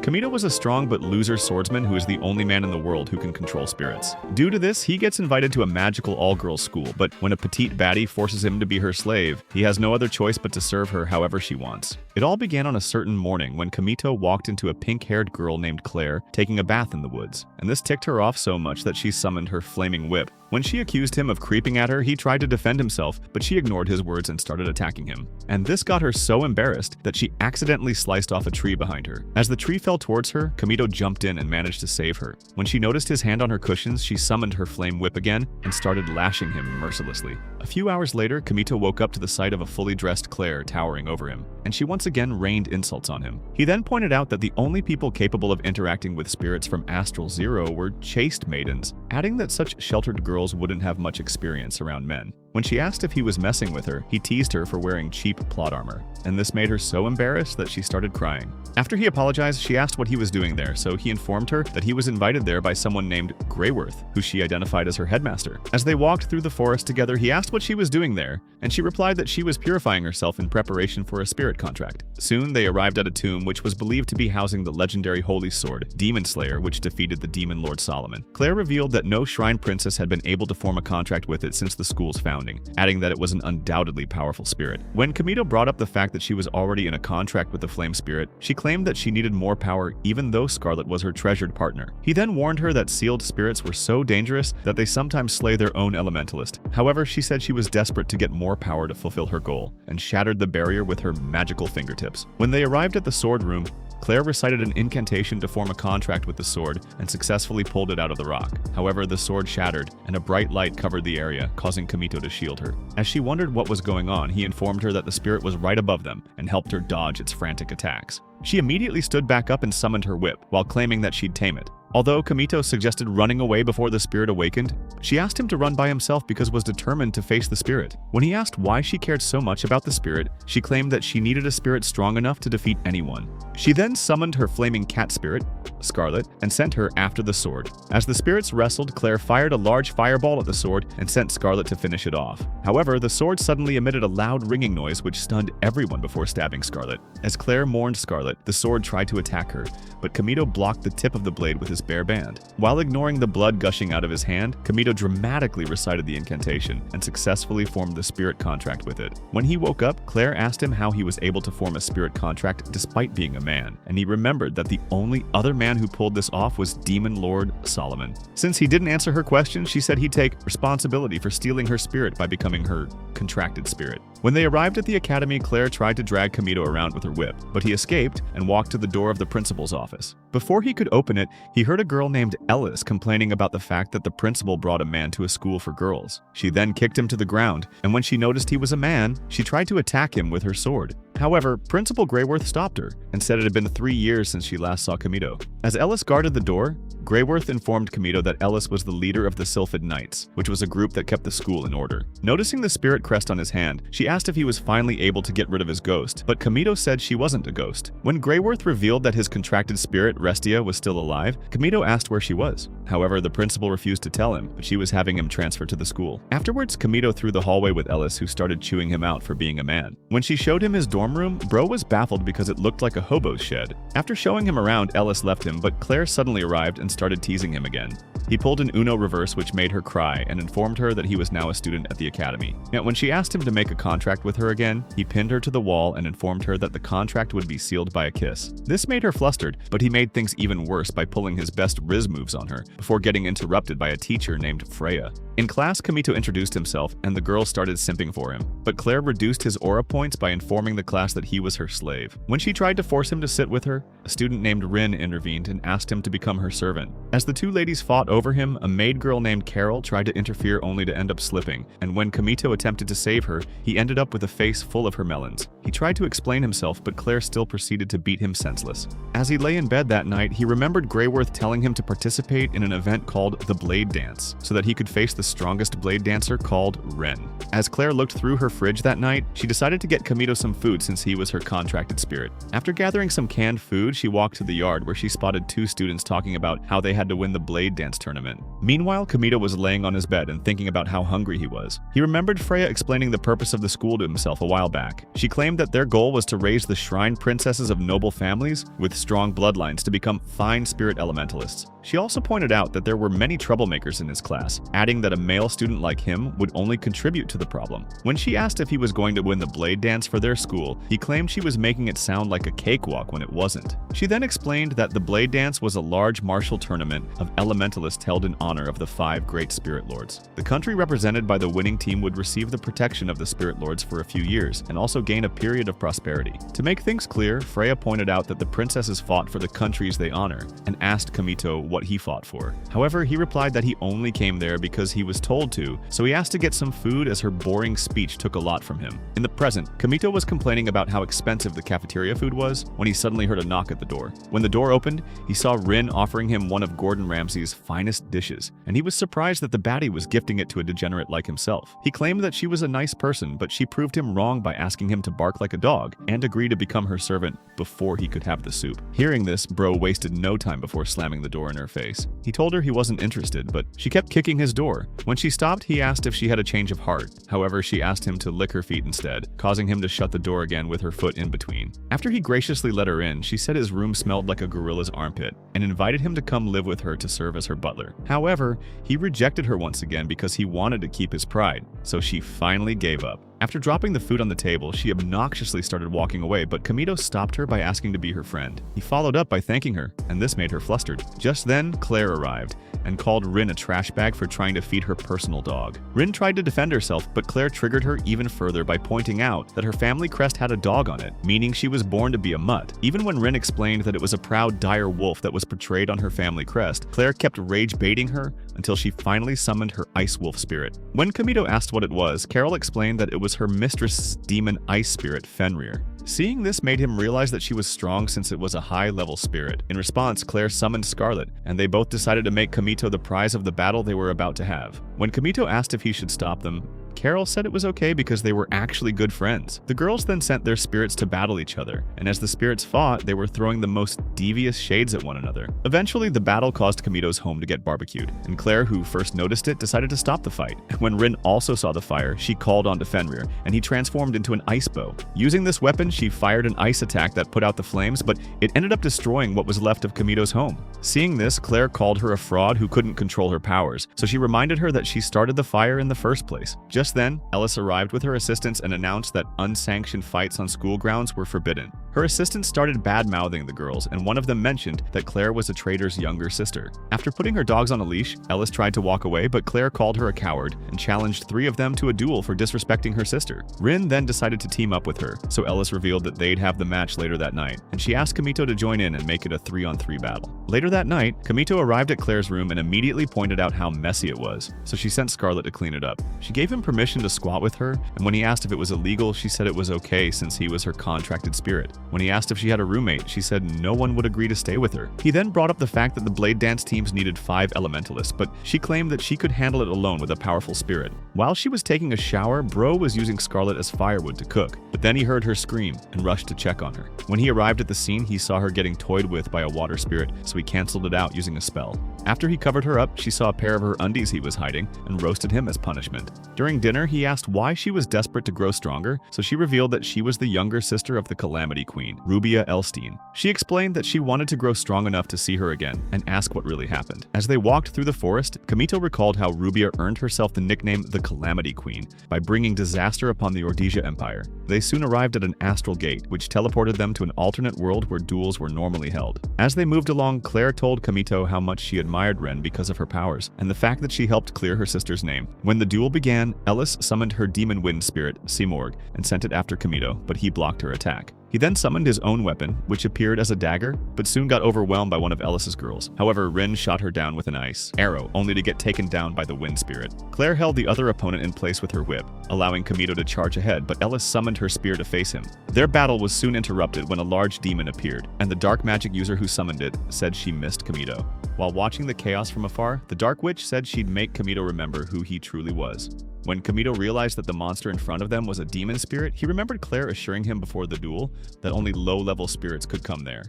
Kamito was a strong but loser swordsman who is the only man in the world who can control spirits. Due to this, he gets invited to a magical all-girls school, but when a petite baddie forces him to be her slave, he has no other choice but to serve her however she wants. It all began on a certain morning when Kamito walked into a pink-haired girl named Clare taking a bath in the woods, and this ticked her off so much that she summoned her flaming whip. When she accused him of creeping at her, he tried to defend himself, but she ignored his words and started attacking him. And this got her so embarrassed that she accidentally sliced off a tree behind her. As the tree fell towards her, Kamito jumped in and managed to save her. When she noticed his hand on her cushions, she summoned her flame whip again and started lashing him mercilessly. A few hours later, Kamito woke up to the sight of a fully dressed Clare towering over him, and she once again rained insults on him. He then pointed out that the only people capable of interacting with spirits from Astral Zero were chaste maidens, adding that such sheltered girls wouldn't have much experience around men. When she asked if he was messing with her, he teased her for wearing cheap plot armor, and this made her so embarrassed that she started crying. After he apologized, she asked what he was doing there, so he informed her that he was invited there by someone named Greyworth, who she identified as her headmaster. As they walked through the forest together, he asked what she was doing there, and she replied that she was purifying herself in preparation for a spirit contract. Soon, they arrived at a tomb which was believed to be housing the legendary holy sword, Demon Slayer, which defeated the Demon Lord Solomon. Clare revealed that no shrine princess had been able to form a contract with it since the school's founding, adding that it was an undoubtedly powerful spirit. When Kamito brought up the fact that she was already in a contract with the flame spirit, she claimed that she needed more power even though Scarlet was her treasured partner. He then warned her that sealed spirits were so dangerous that they sometimes slay their own elementalist. However, she said she was desperate to get more power to fulfill her goal, and shattered the barrier with her magical fingertips. When they arrived at the sword room, Clare recited an incantation to form a contract with the sword and successfully pulled it out of the rock. However, the sword shattered, and a bright light covered the area, causing Kamito to shield her. As she wondered what was going on, he informed her that the spirit was right above them and helped her dodge its frantic attacks. She immediately stood back up and summoned her whip, while claiming that she'd tame it. Although Kamito suggested running away before the spirit awakened, she asked him to run by himself because was determined to face the spirit. When he asked why she cared so much about the spirit, she claimed that she needed a spirit strong enough to defeat anyone. She then summoned her flaming cat spirit, Scarlet, and sent her after the sword. As the spirits wrestled, Clare fired a large fireball at the sword and sent Scarlet to finish it off. However, the sword suddenly emitted a loud ringing noise which stunned everyone before stabbing Scarlet. As Clare mourned Scarlet, the sword tried to attack her, but Kamito blocked the tip of the blade with his bare band. While ignoring the blood gushing out of his hand, Kamito dramatically recited the incantation and successfully formed the spirit contract with it. When he woke up, Clare asked him how he was able to form a spirit contract despite being a man, and he remembered that the only other man who pulled this off was Demon Lord Solomon. Since he didn't answer her question, she said he'd take responsibility for stealing her spirit by becoming her contracted spirit. When they arrived at the academy, Clare tried to drag Kamito around with her whip, but he escaped and walked to the door of the principal's office. Before he could open it, he heard a girl named Ellis complaining about the fact that the principal brought a man to a school for girls. She then kicked him to the ground, and when she noticed he was a man, she tried to attack him with her sword. However, Principal Greyworth stopped her and said it had been 3 years since she last saw Kamito. As Ellis guarded the door, Greyworth informed Kamito that Ellis was the leader of the Sylphid Knights, which was a group that kept the school in order. Noticing the spirit crest on his hand, she asked if he was finally able to get rid of his ghost, but Kamito said she wasn't a ghost. When Greyworth revealed that his contracted spirit, Restia, was still alive, Kamito asked where she was. However, the principal refused to tell him, but she was having him transferred to the school. Afterwards, Kamito threw the hallway with Ellis, who started chewing him out for being a man. When she showed him his dorm room, Bro was baffled because it looked like a hobo's shed. After showing him around, Ellis left him, but Clare suddenly arrived and started teasing him again. He pulled an Uno reverse which made her cry and informed her that he was now a student at the academy. Yet when she asked him to make a contract with her again, he pinned her to the wall and informed her that the contract would be sealed by a kiss. This made her flustered, but he made things even worse by pulling his best Riz moves on her, before getting interrupted by a teacher named Freya. In class, Kamito introduced himself, and the girl started simping for him, but Clare reduced his aura points by informing the class that he was her slave. When she tried to force him to sit with her, a student named Rin intervened and asked him to become her servant. As the two ladies fought over him, a maid girl named Carol tried to interfere only to end up slipping, and when Kamito attempted to save her, he ended up with a face full of her melons. He tried to explain himself, but Clare still proceeded to beat him senseless. As he lay in bed that night, he remembered Greyworth telling him to participate in an event called the Blade Dance, so that he could face the strongest blade dancer called Ren. As Clare looked through her fridge that night, she decided to get Kamito some food since he was her contracted spirit. After gathering some canned food, she walked to the yard where she spotted two students talking about how they had had to win the blade dance tournament. Meanwhile, Kamito was laying on his bed and thinking about how hungry he was. He remembered Freya explaining the purpose of the school to himself a while back. She claimed that their goal was to raise the shrine princesses of noble families with strong bloodlines to become fine spirit elementalists. She also pointed out that there were many troublemakers in his class, adding that a male student like him would only contribute to the problem. When she asked if he was going to win the blade dance for their school, he claimed she was making it sound like a cakewalk when it wasn't. She then explained that the blade dance was a large martial tournament of elementalists held in honor of the 5 great spirit lords. The country represented by the winning team would receive the protection of the spirit lords for a few years and also gain a period of prosperity. To make things clear, Freya pointed out that the princesses fought for the countries they honor and asked Kamito what he fought for. However, he replied that he only came there because he was told to, so he asked to get some food as her boring speech took a lot from him. In the present, Kamito was complaining about how expensive the cafeteria food was when he suddenly heard a knock at the door. When the door opened, he saw Rin offering him one of Gordon Ramsay's finest dishes, and he was surprised that the baddie was gifting it to a degenerate like himself. He claimed that she was a nice person, but she proved him wrong by asking him to bark like a dog and agree to become her servant before he could have the soup. Hearing this, Bro wasted no time before slamming the door in her face. He told her he wasn't interested, but she kept kicking his door. When she stopped, he asked if she had a change of heart. However, she asked him to lick her feet instead, causing him to shut the door again with her foot in between. After he graciously let her in, she said his room smelled like a gorilla's armpit and invited him to come live with her to serve as her butler. However, he rejected her once again because he wanted to keep his pride, so she finally gave up. After dropping the food on the table, she obnoxiously started walking away, but Kamito stopped her by asking to be her friend. He followed up by thanking her, and this made her flustered. Just then, Clare arrived and called Rin a trash bag for trying to feed her personal dog. Rin tried to defend herself, but Clare triggered her even further by pointing out that her family crest had a dog on it, meaning she was born to be a mutt. Even when Rin explained that it was a proud dire wolf that was portrayed on her family crest, Clare kept rage baiting her until she finally summoned her ice wolf spirit. When Kamito asked what it was, Carol explained that it was her mistress' demon ice spirit, Fenrir. Seeing this made him realize that she was strong since it was a high-level spirit. In response, Clare summoned Scarlet, and they both decided to make Kamito the prize of the battle they were about to have. When Kamito asked if he should stop them, Carol said it was okay because they were actually good friends. The girls then sent their spirits to battle each other, and as the spirits fought, they were throwing the most devious shades at one another. Eventually, the battle caused Kamito's home to get barbecued, and Clare, who first noticed it, decided to stop the fight. When Rin also saw the fire, she called on Fenrir, and he transformed into an ice bow. Using this weapon, she fired an ice attack that put out the flames, but it ended up destroying what was left of Kamito's home. Seeing this, Clare called her a fraud who couldn't control her powers, so she reminded her that she started the fire in the first place. Just then, Ellis arrived with her assistants and announced that unsanctioned fights on school grounds were forbidden. Her assistants started bad-mouthing the girls, and one of them mentioned that Clare was a traitor's younger sister. After putting her dogs on a leash, Ellis tried to walk away, but Clare called her a coward and challenged 3 of them to a duel for disrespecting her sister. Rin then decided to team up with her, so Ellis revealed that they'd have the match later that night, and she asked Kamito to join in and make it a 3-on-3 battle. Later that night, Kamito arrived at Clare's room and immediately pointed out how messy it was, so she sent Scarlet to clean it up. She gave him permission to squat with her, and when he asked if it was illegal, she said it was okay since he was her contracted spirit. When he asked if she had a roommate, she said no one would agree to stay with her. He then brought up the fact that the blade dance teams needed 5 elementalists, but she claimed that she could handle it alone with a powerful spirit. While she was taking a shower, Bro was using Scarlet as firewood to cook, but then he heard her scream and rushed to check on her. When he arrived at the scene, he saw her getting toyed with by a water spirit, so he canceled it out using a spell. After he covered her up, she saw a pair of her undies he was hiding and roasted him as punishment. During dinner, he asked why she was desperate to grow stronger, so she revealed that she was the younger sister of the Calamity Queen, Rubia Elstein. She explained that she wanted to grow strong enough to see her again and ask what really happened. As they walked through the forest, Kamito recalled how Rubia earned herself the nickname the Calamity Queen by bringing disaster upon the Ordesia Empire. They soon arrived at an astral gate, which teleported them to an alternate world where duels were normally held. As they moved along, Clare told Kamito how much she admired Ren because of her powers, and the fact that she helped clear her sister's name. When the duel began, Ellis summoned her demon wind spirit, Simorg, and sent it after Kamito, but he blocked her attack. He then summoned his own weapon, which appeared as a dagger, but soon got overwhelmed by one of Ellis's girls. However, Rin shot her down with an ice arrow, only to get taken down by the wind spirit. Clare held the other opponent in place with her whip, allowing Kamito to charge ahead, but Ellis summoned her spear to face him. Their battle was soon interrupted when a large demon appeared, and the dark magic user who summoned it said she missed Kamito. While watching the chaos from afar, the Dark Witch said she'd make Kamito remember who he truly was. When Kamito realized that the monster in front of them was a demon spirit, he remembered Clare assuring him before the duel that only low-level spirits could come there.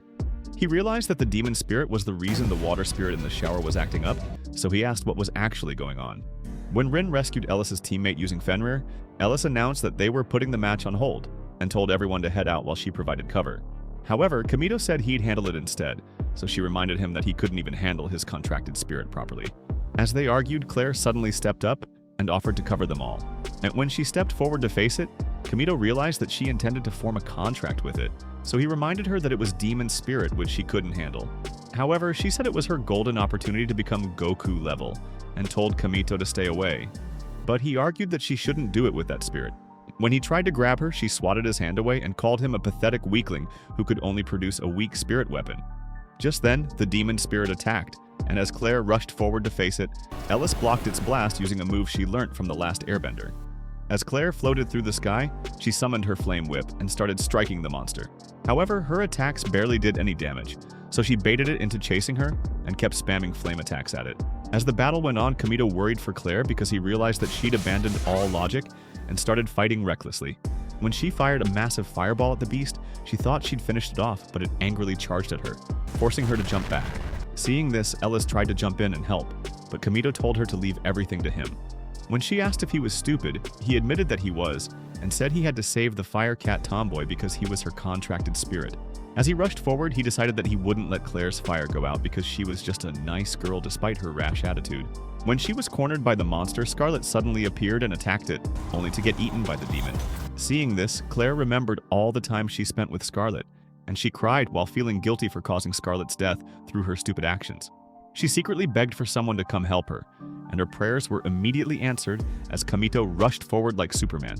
He realized that the demon spirit was the reason the water spirit in the shower was acting up, so he asked what was actually going on. When Rin rescued Ellis's teammate using Fenrir, Ellis announced that they were putting the match on hold and told everyone to head out while she provided cover. However, Kamito said he'd handle it instead, so she reminded him that he couldn't even handle his contracted spirit properly. As they argued, Clare suddenly stepped up and offered to cover them all. And when she stepped forward to face it, Kamito realized that she intended to form a contract with it, so he reminded her that it was demon spirit which she couldn't handle. However, she said it was her golden opportunity to become Goku level, and told Kamito to stay away. But he argued that she shouldn't do it with that spirit. When he tried to grab her, she swatted his hand away and called him a pathetic weakling who could only produce a weak spirit weapon. Just then, the demon spirit attacked, and as Clare rushed forward to face it, Ellis blocked its blast using a move she learnt from the last airbender. As Clare floated through the sky, she summoned her flame whip and started striking the monster. However, her attacks barely did any damage, so she baited it into chasing her and kept spamming flame attacks at it. As the battle went on, Kamito worried for Clare because he realized that she'd abandoned all logic and started fighting recklessly. When she fired a massive fireball at the beast, she thought she'd finished it off, but it angrily charged at her, forcing her to jump back. Seeing this, Ellis tried to jump in and help, but Kamito told her to leave everything to him. When she asked if he was stupid, he admitted that he was, and said he had to save the Fire Cat tomboy because he was her contracted spirit. As he rushed forward, he decided that he wouldn't let Clare's fire go out because she was just a nice girl despite her rash attitude. When she was cornered by the monster, Scarlet suddenly appeared and attacked it, only to get eaten by the demon. Seeing this, Clare remembered all the time she spent with Scarlet, and she cried while feeling guilty for causing Scarlet's death through her stupid actions. She secretly begged for someone to come help her, and her prayers were immediately answered as Kamito rushed forward like Superman.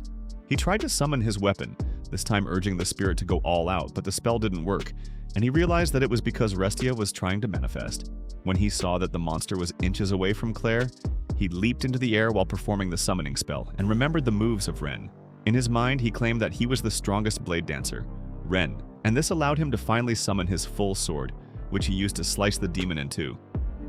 He tried to summon his weapon, this time urging the spirit to go all out, but the spell didn't work, and he realized that it was because Restia was trying to manifest. When he saw that the monster was inches away from Clare, he leaped into the air while performing the summoning spell and remembered the moves of Ren. In his mind, he claimed that he was the strongest blade dancer, Ren, and this allowed him to finally summon his full sword, which he used to slice the demon in two.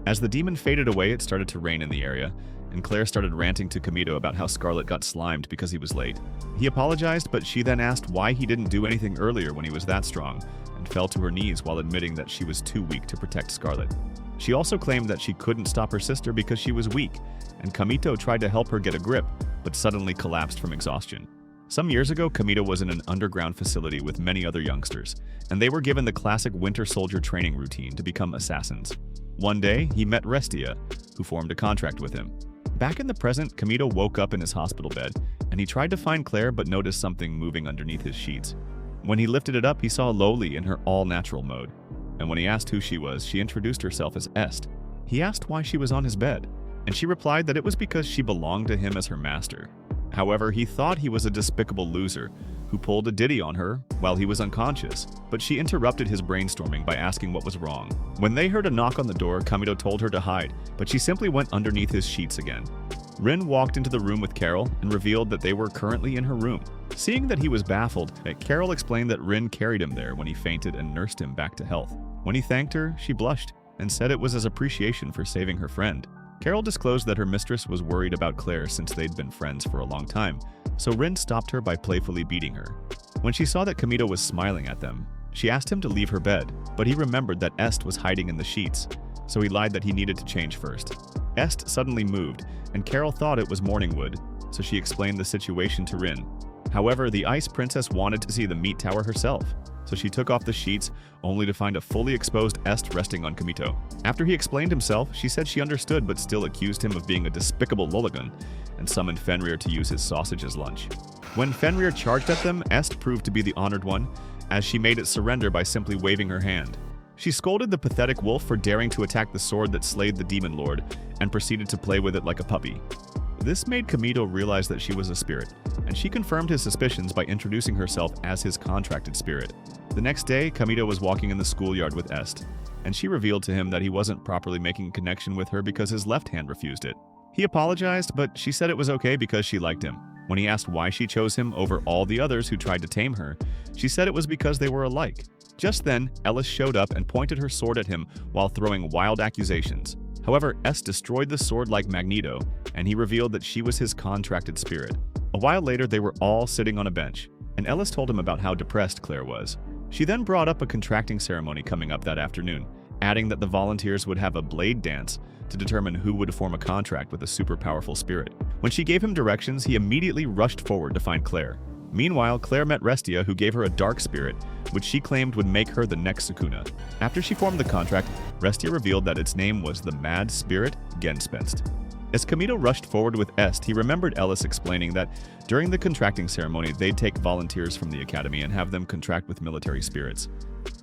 As the demon faded away, it started to rain in the area, and Clare started ranting to Kamito about how Scarlet got slimed because he was late. He apologized, but she then asked why he didn't do anything earlier when he was that strong, and fell to her knees while admitting that she was too weak to protect Scarlet. She also claimed that she couldn't stop her sister because she was weak, and Kamito tried to help her get a grip, but suddenly collapsed from exhaustion. Some years ago, Kamito was in an underground facility with many other youngsters, and they were given the classic winter soldier training routine to become assassins. One day, he met Restia, who formed a contract with him. Back in the present, Kamito woke up in his hospital bed, and he tried to find Clare but noticed something moving underneath his sheets. When he lifted it up, he saw Loli in her all-natural mode, and when he asked who she was, she introduced herself as Est. He asked why she was on his bed, and she replied that it was because she belonged to him as her master. However, he thought he was a despicable loser who pulled a ditty on her while he was unconscious, but she interrupted his brainstorming by asking what was wrong. When they heard a knock on the door, Kamito told her to hide, but she simply went underneath his sheets again. Rin walked into the room with Carol and revealed that they were currently in her room. Seeing that he was baffled, Carol explained that Rin carried him there when he fainted and nursed him back to health. When he thanked her, she blushed and said it was as appreciation for saving her friend. Carol disclosed that her mistress was worried about Clare since they'd been friends for a long time, so Rin stopped her by playfully beating her. When she saw that Kamito was smiling at them, she asked him to leave her bed, but he remembered that Est was hiding in the sheets, so he lied that he needed to change first. Est suddenly moved, and Carol thought it was Morningwood, so she explained the situation to Rin. However, the Ice Princess wanted to see the meat tower herself, so she took off the sheets, only to find a fully exposed Est resting on Kamito. After he explained himself, she said she understood but still accused him of being a despicable Loligan, and summoned Fenrir to use his sausage as lunch. When Fenrir charged at them, Est proved to be the honored one, as she made it surrender by simply waving her hand. She scolded the pathetic wolf for daring to attack the sword that slayed the demon lord, and proceeded to play with it like a puppy. This made Kamito realize that she was a spirit, and she confirmed his suspicions by introducing herself as his contracted spirit. The next day, Kamito was walking in the schoolyard with Est, and she revealed to him that he wasn't properly making a connection with her because his left hand refused it. He apologized, but she said it was okay because she liked him. When he asked why she chose him over all the others who tried to tame her, she said it was because they were alike. Just then, Ellis showed up and pointed her sword at him while throwing wild accusations. However, Est destroyed the sword like Magneto, and he revealed that she was his contracted spirit. A while later, they were all sitting on a bench, and Ellis told him about how depressed Clare was. She then brought up a contracting ceremony coming up that afternoon, adding that the volunteers would have a blade dance to determine who would form a contract with a super powerful spirit. When she gave him directions, he immediately rushed forward to find Clare. Meanwhile, Clare met Restia, who gave her a dark spirit, which she claimed would make her the next Sukuna. After she formed the contract, Restia revealed that its name was the Mad Spirit Genspenst. As Camito rushed forward with Est, he remembered Ellis explaining that during the contracting ceremony, they'd take volunteers from the academy and have them contract with military spirits.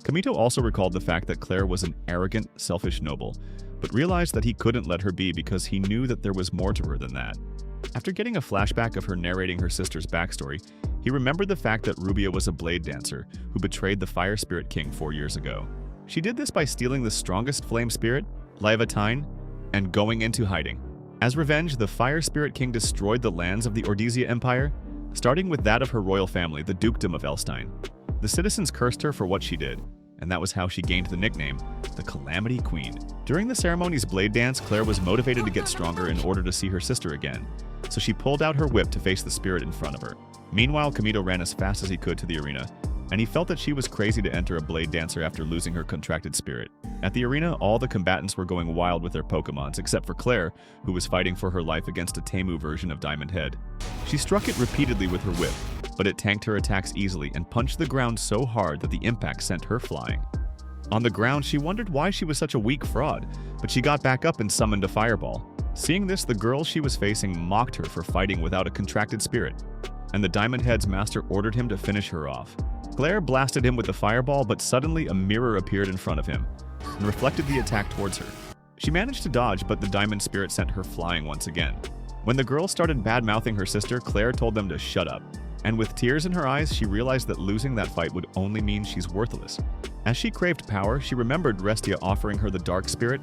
Camito also recalled the fact that Clare was an arrogant, selfish noble, but realized that he couldn't let her be because he knew that there was more to her than that. After getting a flashback of her narrating her sister's backstory, he remembered the fact that Rubia was a blade dancer who betrayed the Fire Spirit King 4 years ago. She did this by stealing the strongest flame spirit, Leviatine, and going into hiding. As revenge, the Fire Spirit King destroyed the lands of the Ordizia Empire, starting with that of her royal family, the Dukedom of Elstein. The citizens cursed her for what she did, and that was how she gained the nickname, the Calamity Queen. During the ceremony's blade dance, Clare was motivated to get stronger in order to see her sister again, so she pulled out her whip to face the spirit in front of her. Meanwhile, Camito ran as fast as he could to the arena, and he felt that she was crazy to enter a blade dancer after losing her contracted spirit. At the arena, all the combatants were going wild with their Pokémons, except for Clare, who was fighting for her life against a Temu version of Diamond Head. She struck it repeatedly with her whip, but it tanked her attacks easily and punched the ground so hard that the impact sent her flying. On the ground, she wondered why she was such a weak fraud, but she got back up and summoned a fireball. Seeing this, the girl she was facing mocked her for fighting without a contracted spirit, and the Diamond Head's master ordered him to finish her off. Clare blasted him with the fireball, but suddenly a mirror appeared in front of him and reflected the attack towards her. She managed to dodge, but the Diamond Spirit sent her flying once again. When the girl started bad-mouthing her sister, Clare told them to shut up, and with tears in her eyes, she realized that losing that fight would only mean she's worthless. As she craved power, she remembered Restia offering her the Dark Spirit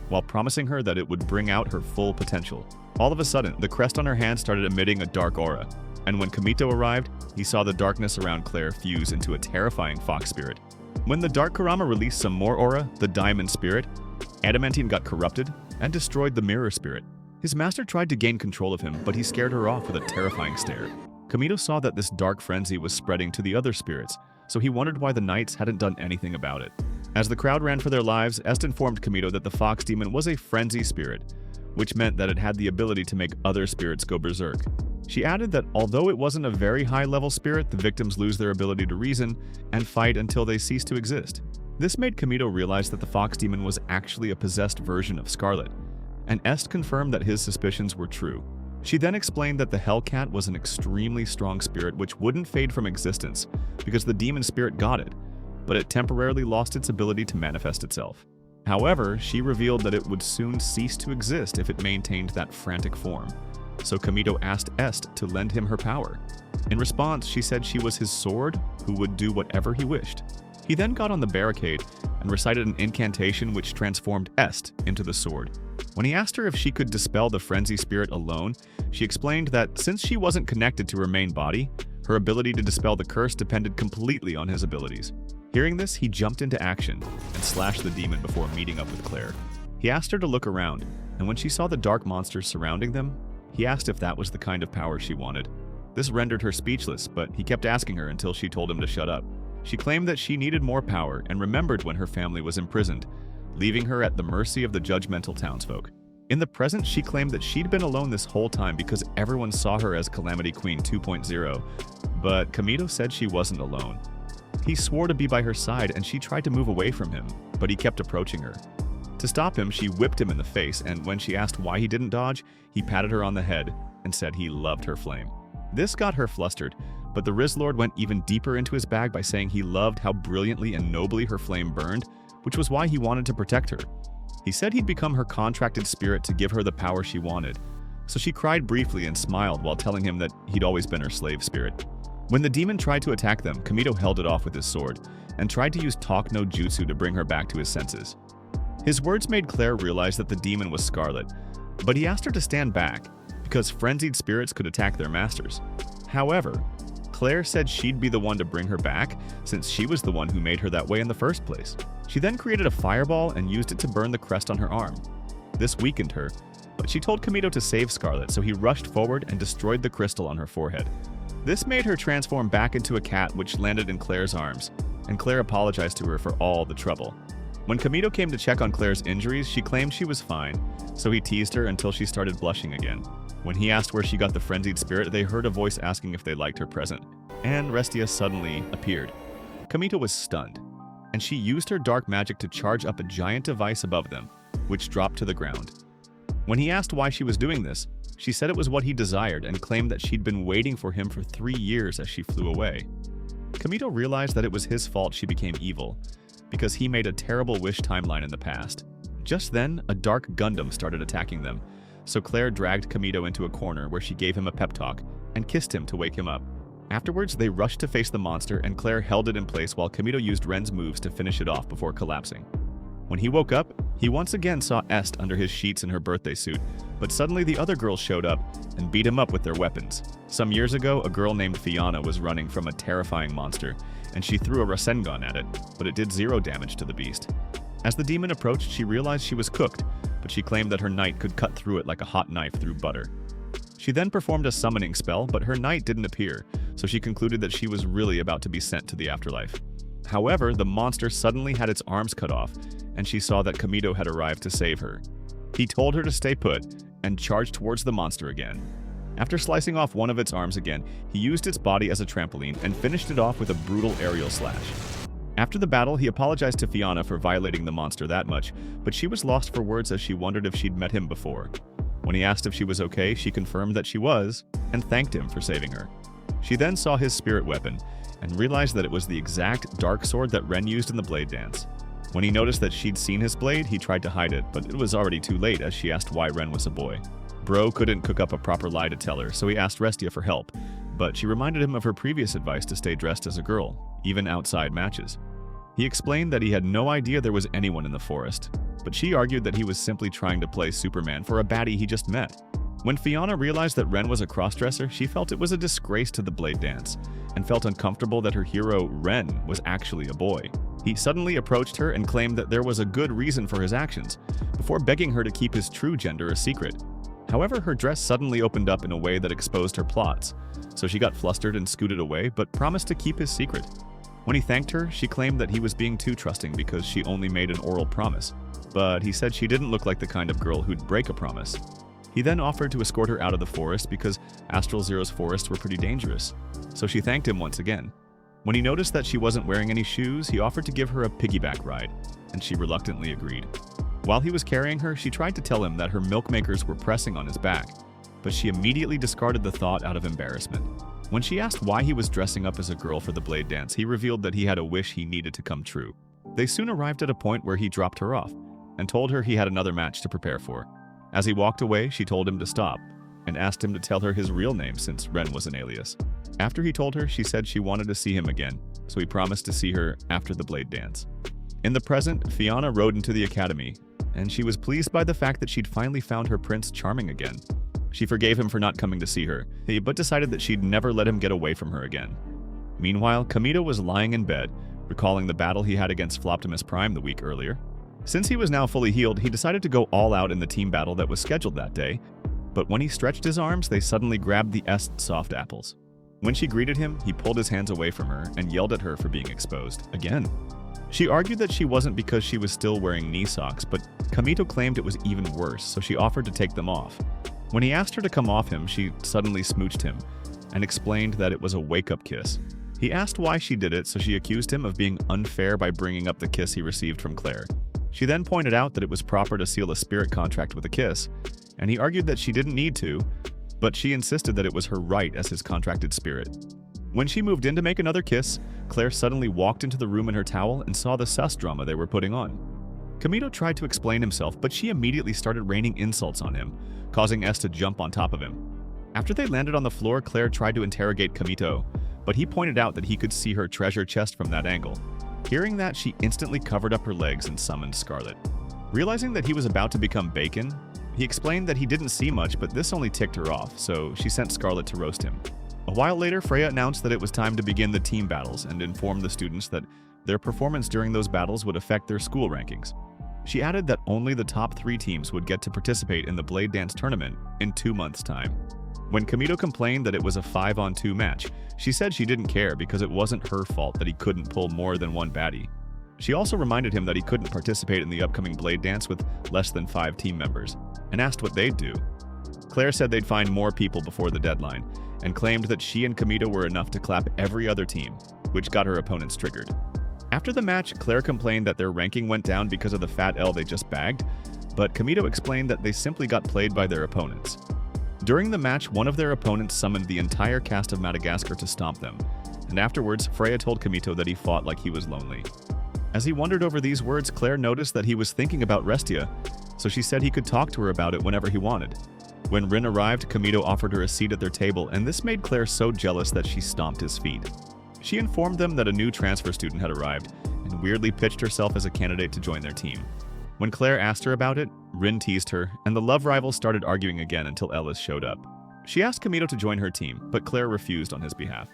while promising her that it would bring out her full potential. All of a sudden, the crest on her hand started emitting a dark aura, and when Camito arrived, he saw the darkness around Clare fuse into a terrifying fox spirit. When the Dark Kurama released some more aura, the Diamond Spirit, Adamantine got corrupted and destroyed the Mirror Spirit. His master tried to gain control of him, but he scared her off with a terrifying stare. Camito saw that this dark frenzy was spreading to the other spirits, so he wondered why the knights hadn't done anything about it. As the crowd ran for their lives, Est informed Camito that the fox demon was a frenzy spirit, which meant that it had the ability to make other spirits go berserk. She added that although it wasn't a very high-level spirit, the victims lose their ability to reason and fight until they cease to exist. This made Camito realize that the fox demon was actually a possessed version of Scarlet, and Est confirmed that his suspicions were true. She then explained that the Hellcat was an extremely strong spirit which wouldn't fade from existence because the demon spirit got it, but it temporarily lost its ability to manifest itself. However, she revealed that it would soon cease to exist if it maintained that frantic form. So Camito asked Est to lend him her power. In response, she said she was his sword who would do whatever he wished. He then got on the barricade and recited an incantation which transformed Est into the sword. When he asked her if she could dispel the frenzy spirit alone, she explained that since she wasn't connected to her main body, her ability to dispel the curse depended completely on his abilities. Hearing this, he jumped into action and slashed the demon before meeting up with Clare. He asked her to look around, and when she saw the dark monsters surrounding them, he asked if that was the kind of power she wanted. This rendered her speechless, but he kept asking her until she told him to shut up. She claimed that she needed more power and remembered when her family was imprisoned, leaving her at the mercy of the judgmental townsfolk. In the present, she claimed that she'd been alone this whole time because everyone saw her as Calamity Queen 2.0, but Camito said she wasn't alone. He swore to be by her side and she tried to move away from him, but he kept approaching her. To stop him, she whipped him in the face, and when she asked why he didn't dodge, he patted her on the head and said he loved her flame. This got her flustered, but the Riz Lord went even deeper into his bag by saying he loved how brilliantly and nobly her flame burned, which was why he wanted to protect her. He said he'd become her contracted spirit to give her the power she wanted, so she cried briefly and smiled while telling him that he'd always been her slave spirit. When the demon tried to attack them, Camito held it off with his sword and tried to use Talk no Jutsu to bring her back to his senses. His words made Clare realize that the demon was Scarlet, but he asked her to stand back because frenzied spirits could attack their masters. However, Clare said she'd be the one to bring her back since she was the one who made her that way in the first place. She then created a fireball and used it to burn the crest on her arm. This weakened her, but she told Camito to save Scarlet, so he rushed forward and destroyed the crystal on her forehead. This made her transform back into a cat which landed in Clare's arms, and Clare apologized to her for all the trouble. When Kamito came to check on Clare's injuries, she claimed she was fine, so he teased her until she started blushing again. When he asked where she got the frenzied spirit, they heard a voice asking if they liked her present, and Restia suddenly appeared. Kamito was stunned, and she used her dark magic to charge up a giant device above them, which dropped to the ground. When he asked why she was doing this, she said it was what he desired and claimed that she'd been waiting for him for 3 years as she flew away. Kamito realized that it was his fault she became evil, because he made a terrible wish timeline in the past. Just then, a dark Gundam started attacking them, so Clare dragged Kamito into a corner where she gave him a pep talk and kissed him to wake him up. Afterwards, they rushed to face the monster and Clare held it in place while Kamito used Ren's moves to finish it off before collapsing. When he woke up, he once again saw Est under his sheets in her birthday suit, but suddenly the other girls showed up and beat him up with their weapons. Some years ago, a girl named Fiana was running from a terrifying monster, and she threw a Rasengan at it, but it did 0 damage to the beast. As the demon approached, she realized she was cooked, but she claimed that her knight could cut through it like a hot knife through butter. She then performed a summoning spell, but her knight didn't appear, so she concluded that she was really about to be sent to the afterlife. However, the monster suddenly had its arms cut off, and she saw that Kamito had arrived to save her. He told her to stay put, and charged towards the monster again. After slicing off one of its arms again, he used its body as a trampoline and finished it off with a brutal aerial slash. After the battle, he apologized to Fiana for violating the monster that much, but she was lost for words as she wondered if she'd met him before. When he asked if she was okay, she confirmed that she was, and thanked him for saving her. She then saw his spirit weapon, and realized that it was the exact dark sword that Ren used in the blade dance. When he noticed that she'd seen his blade, he tried to hide it, but it was already too late as she asked why Ren was a boy. Bro couldn't cook up a proper lie to tell her, so he asked Restia for help, but she reminded him of her previous advice to stay dressed as a girl, even outside matches. He explained that he had no idea there was anyone in the forest, but she argued that he was simply trying to play Superman for a baddie he just met. When Fiana realized that Ren was a crossdresser, she felt it was a disgrace to the blade dance, and felt uncomfortable that her hero, Ren, was actually a boy. He suddenly approached her and claimed that there was a good reason for his actions, before begging her to keep his true gender a secret. However, her dress suddenly opened up in a way that exposed her plots, so she got flustered and scooted away, but promised to keep his secret. When he thanked her, she claimed that he was being too trusting because she only made an oral promise, but he said she didn't look like the kind of girl who'd break a promise. He then offered to escort her out of the forest because Astral Zero's forests were pretty dangerous, so she thanked him once again. When he noticed that she wasn't wearing any shoes, he offered to give her a piggyback ride, and she reluctantly agreed. While he was carrying her, she tried to tell him that her milk makers were pressing on his back, but she immediately discarded the thought out of embarrassment. When she asked why he was dressing up as a girl for the blade dance, he revealed that he had a wish he needed to come true. They soon arrived at a point where he dropped her off, and told her he had another match to prepare for. As he walked away, she told him to stop, and asked him to tell her his real name since Ren was an alias. After he told her, she said she wanted to see him again, so he promised to see her after the blade dance. In the present, Fiana rode into the academy, and she was pleased by the fact that she'd finally found her prince charming again. She forgave him for not coming to see her, but decided that she'd never let him get away from her again. Meanwhile, Kamito was lying in bed, recalling the battle he had against Floptimus Prime the week earlier. Since he was now fully healed, he decided to go all out in the team battle that was scheduled that day, but when he stretched his arms, they suddenly grabbed the Est soft apples. When she greeted him, he pulled his hands away from her and yelled at her for being exposed again. She argued that she wasn't because she was still wearing knee socks, but Kamito claimed it was even worse, so she offered to take them off. When he asked her to come off him, she suddenly smooched him and explained that it was a wake-up kiss. He asked why she did it, so she accused him of being unfair by bringing up the kiss he received from Clare. She then pointed out that it was proper to seal a spirit contract with a kiss, and he argued that she didn't need to, but she insisted that it was her right as his contracted spirit. When she moved in to make another kiss, Clare suddenly walked into the room in her towel and saw the sus drama they were putting on. Kamito tried to explain himself, but she immediately started raining insults on him, causing S to jump on top of him. After they landed on the floor, Clare tried to interrogate Kamito, but he pointed out that he could see her treasure chest from that angle. Hearing that, she instantly covered up her legs and summoned Scarlet. Realizing that he was about to become bacon, he explained that he didn't see much, but this only ticked her off, so she sent Scarlet to roast him. A while later, Freya announced that it was time to begin the team battles and informed the students that their performance during those battles would affect their school rankings. She added that only the top 3 teams would get to participate in the Blade Dance tournament in 2 months' time. When Kamito complained that it was a 5-on-2 match, she said she didn't care because it wasn't her fault that he couldn't pull more than one baddie. She also reminded him that he couldn't participate in the upcoming Blade Dance with less than 5 team members, and asked what they'd do. Clare said they'd find more people before the deadline, and claimed that she and Kamito were enough to clap every other team, which got her opponents triggered. After the match, Clare complained that their ranking went down because of the fat L they just bagged, but Kamito explained that they simply got played by their opponents. During the match, one of their opponents summoned the entire cast of Madagascar to stomp them, and afterwards, Freya told Kamito that he fought like he was lonely. As he wondered over these words, Clare noticed that he was thinking about Restia, so she said he could talk to her about it whenever he wanted. When Rin arrived, Kamito offered her a seat at their table, and this made Clare so jealous that she stomped his feet. She informed them that a new transfer student had arrived, and weirdly pitched herself as a candidate to join their team. When Clare asked her about it, Rin teased her, and the love rivals started arguing again until Ellis showed up. She asked Kamito to join her team, but Clare refused on his behalf.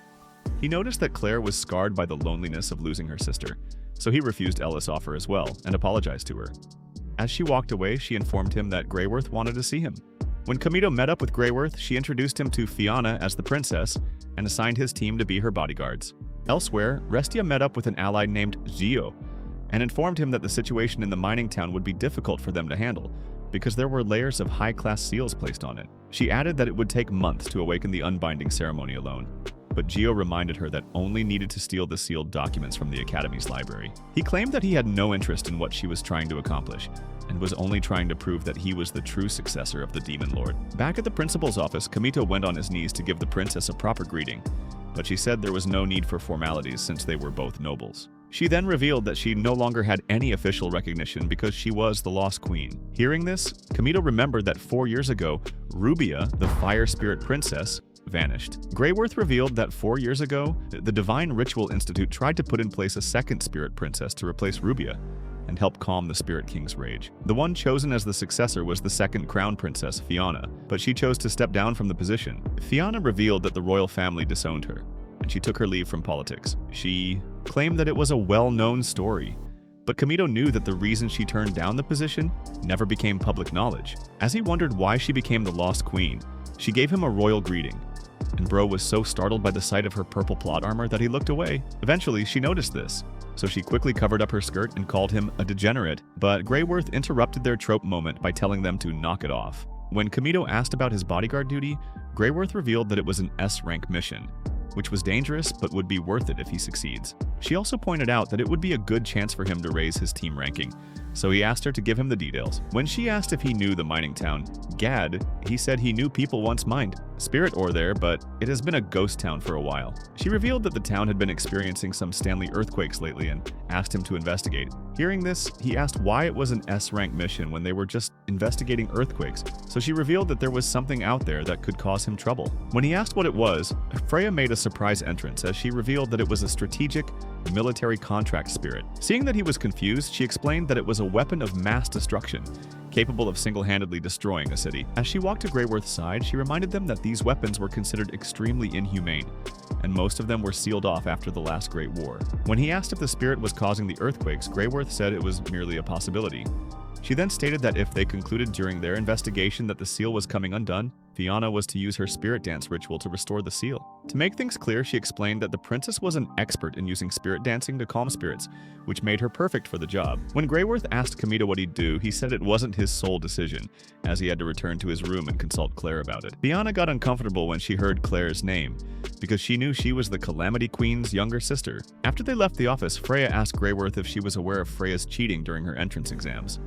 He noticed that Clare was scarred by the loneliness of losing her sister, so he refused Ellis' offer as well, and apologized to her. As she walked away, she informed him that Greyworth wanted to see him. When Kamito met up with Greyworth, she introduced him to Fiana as the princess, and assigned his team to be her bodyguards. Elsewhere, Restia met up with an ally named Gio, and informed him that the situation in the mining town would be difficult for them to handle, because there were layers of high-class seals placed on it. She added that it would take months to awaken the unbinding ceremony alone, but Gio reminded her that only needed to steal the sealed documents from the Academy's library. He claimed that he had no interest in what she was trying to accomplish, and was only trying to prove that he was the true successor of the Demon Lord. Back at the principal's office, Kamito went on his knees to give the princess a proper greeting, but she said there was no need for formalities since they were both nobles. She then revealed that she no longer had any official recognition because she was the Lost Queen. Hearing this, Kamito remembered that 4 years ago, Rubia, the Fire Spirit Princess, vanished. Greyworth revealed that 4 years ago, the Divine Ritual Institute tried to put in place a second Spirit Princess to replace Rubia, and help calm the Spirit King's rage. The one chosen as the successor was the second Crown Princess, Fiana, but she chose to step down from the position. Fiana revealed that the royal family disowned her, and she took her leave from politics. She claimed that it was a well-known story, but Kamito knew that the reason she turned down the position never became public knowledge. As he wondered why she became the Lost Queen, she gave him a royal greeting, and Bro was so startled by the sight of her purple plot armor that he looked away. Eventually, she noticed this, so she quickly covered up her skirt and called him a degenerate, but Greyworth interrupted their trope moment by telling them to knock it off. When Kamito asked about his bodyguard duty, Greyworth revealed that it was an S-rank mission, which was dangerous but would be worth it if he succeeds. She also pointed out that it would be a good chance for him to raise his team ranking, so he asked her to give him the details. When she asked if he knew the mining town, Gad, he said he knew people once mined spirit ore there, but it has been a ghost town for a while. She revealed that the town had been experiencing some Stanley earthquakes lately and asked him to investigate. Hearing this, he asked why it was an S-rank mission when they were just investigating earthquakes, so she revealed that there was something out there that could cause him trouble. When he asked what it was, Freya made a surprise entrance as she revealed that it was a strategic military contract spirit. Seeing that he was confused, she explained that it was a weapon of mass destruction, capable of single-handedly destroying a city. As she walked to Greyworth's side, she reminded them that these weapons were considered extremely inhumane, and most of them were sealed off after the last Great War. When he asked if the spirit was causing the earthquakes, Greyworth said it was merely a possibility. She then stated that if they concluded during their investigation that the seal was coming undone, Fiana was to use her spirit dance ritual to restore the seal. To make things clear, she explained that the princess was an expert in using spirit dancing to calm spirits, which made her perfect for the job. When Greyworth asked Kamito what he'd do, he said it wasn't his sole decision, as he had to return to his room and consult Clare about it. Fiana got uncomfortable when she heard Clare's name, because she knew she was the Calamity Queen's younger sister. After they left the office, Freya asked Greyworth if she was aware of Freya's cheating during her entrance exams,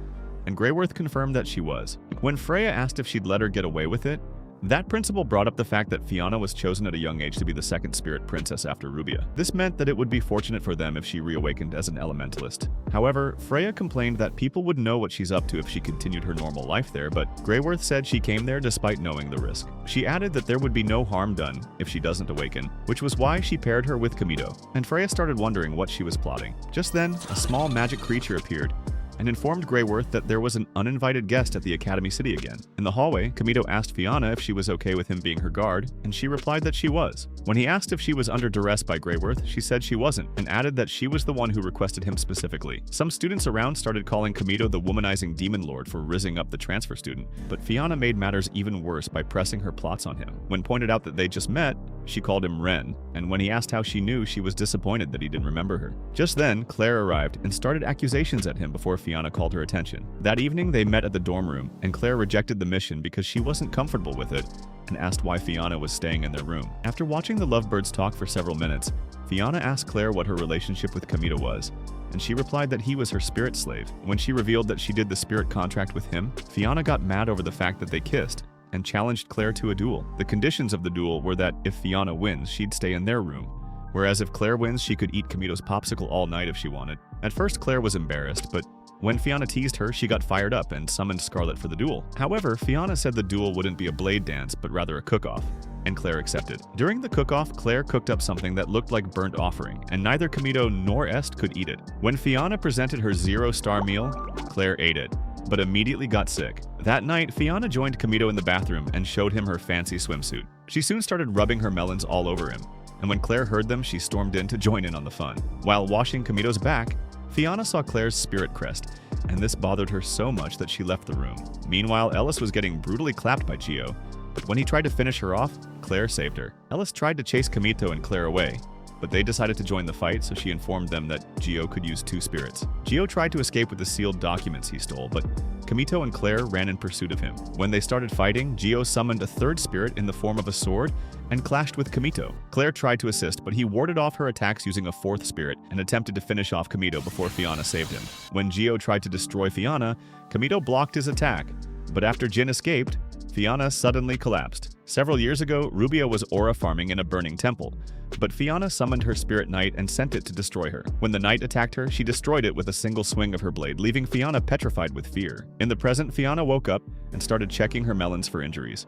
and Greyworth confirmed that she was. When Freya asked if she'd let her get away with it, that principal brought up the fact that Fiana was chosen at a young age to be the second spirit princess after Rubia. This meant that it would be fortunate for them if she reawakened as an elementalist. However, Freya complained that people would know what she's up to if she continued her normal life there, but Greyworth said she came there despite knowing the risk. She added that there would be no harm done if she doesn't awaken, which was why she paired her with Kamito, and Freya started wondering what she was plotting. Just then, a small magic creature appeared, and informed Greyworth that there was an uninvited guest at the Academy City again. In the hallway, Kamito asked Fiana if she was okay with him being her guard, and she replied that she was. When he asked if she was under duress by Greyworth, she said she wasn't, and added that she was the one who requested him specifically. Some students around started calling Kamito the womanizing demon lord for rizzing up the transfer student, but Fiana made matters even worse by pressing her plots on him. When pointed out that they just met, she called him Ren, and when he asked how she knew, she was disappointed that he didn't remember her. Just then, Clare arrived and started accusations at him before Fiana called her attention. That evening, they met at the dorm room, and Clare rejected the mission because she wasn't comfortable with it and asked why Fiana was staying in their room. After watching the lovebirds talk for several minutes, Fiana asked Clare what her relationship with Kamito was, and she replied that he was her spirit slave. When she revealed that she did the spirit contract with him, Fiana got mad over the fact that they kissed and challenged Clare to a duel. The conditions of the duel were that if Fiana wins, she'd stay in their room, whereas if Clare wins, she could eat Kamito's popsicle all night if she wanted. At first, Clare was embarrassed, but when Fiana teased her, she got fired up and summoned Scarlet for the duel. However, Fiana said the duel wouldn't be a blade dance, but rather a cook-off, and Clare accepted. During the cook-off, Clare cooked up something that looked like burnt offering, and neither Kamito nor Est could eat it. When Fiana presented her 0-star meal, Clare ate it, but immediately got sick. That night, Fiana joined Kamito in the bathroom and showed him her fancy swimsuit. She soon started rubbing her melons all over him, and when Clare heard them, she stormed in to join in on the fun. While washing Kamito's back, Fiana saw Clare's spirit crest, and this bothered her so much that she left the room. Meanwhile, Ellis was getting brutally clapped by Gio, but when he tried to finish her off, Clare saved her. Ellis tried to chase Kamito and Clare away, but they decided to join the fight, so she informed them that Gio could use 2 spirits. Gio tried to escape with the sealed documents he stole, but Kamito and Clare ran in pursuit of him. When they started fighting, Gio summoned a 3rd spirit in the form of a sword and clashed with Kamito. Clare tried to assist, but he warded off her attacks using a 4th spirit and attempted to finish off Kamito before Fiana saved him. When Gio tried to destroy Fiana, Kamito blocked his attack, but after Jin escaped, Fiana suddenly collapsed. Several years ago, Rubia was aura farming in a burning temple, but Fiana summoned her spirit knight and sent it to destroy her. When the knight attacked her, she destroyed it with a single swing of her blade, leaving Fiana petrified with fear. In the present, Fiana woke up and started checking her melons for injuries.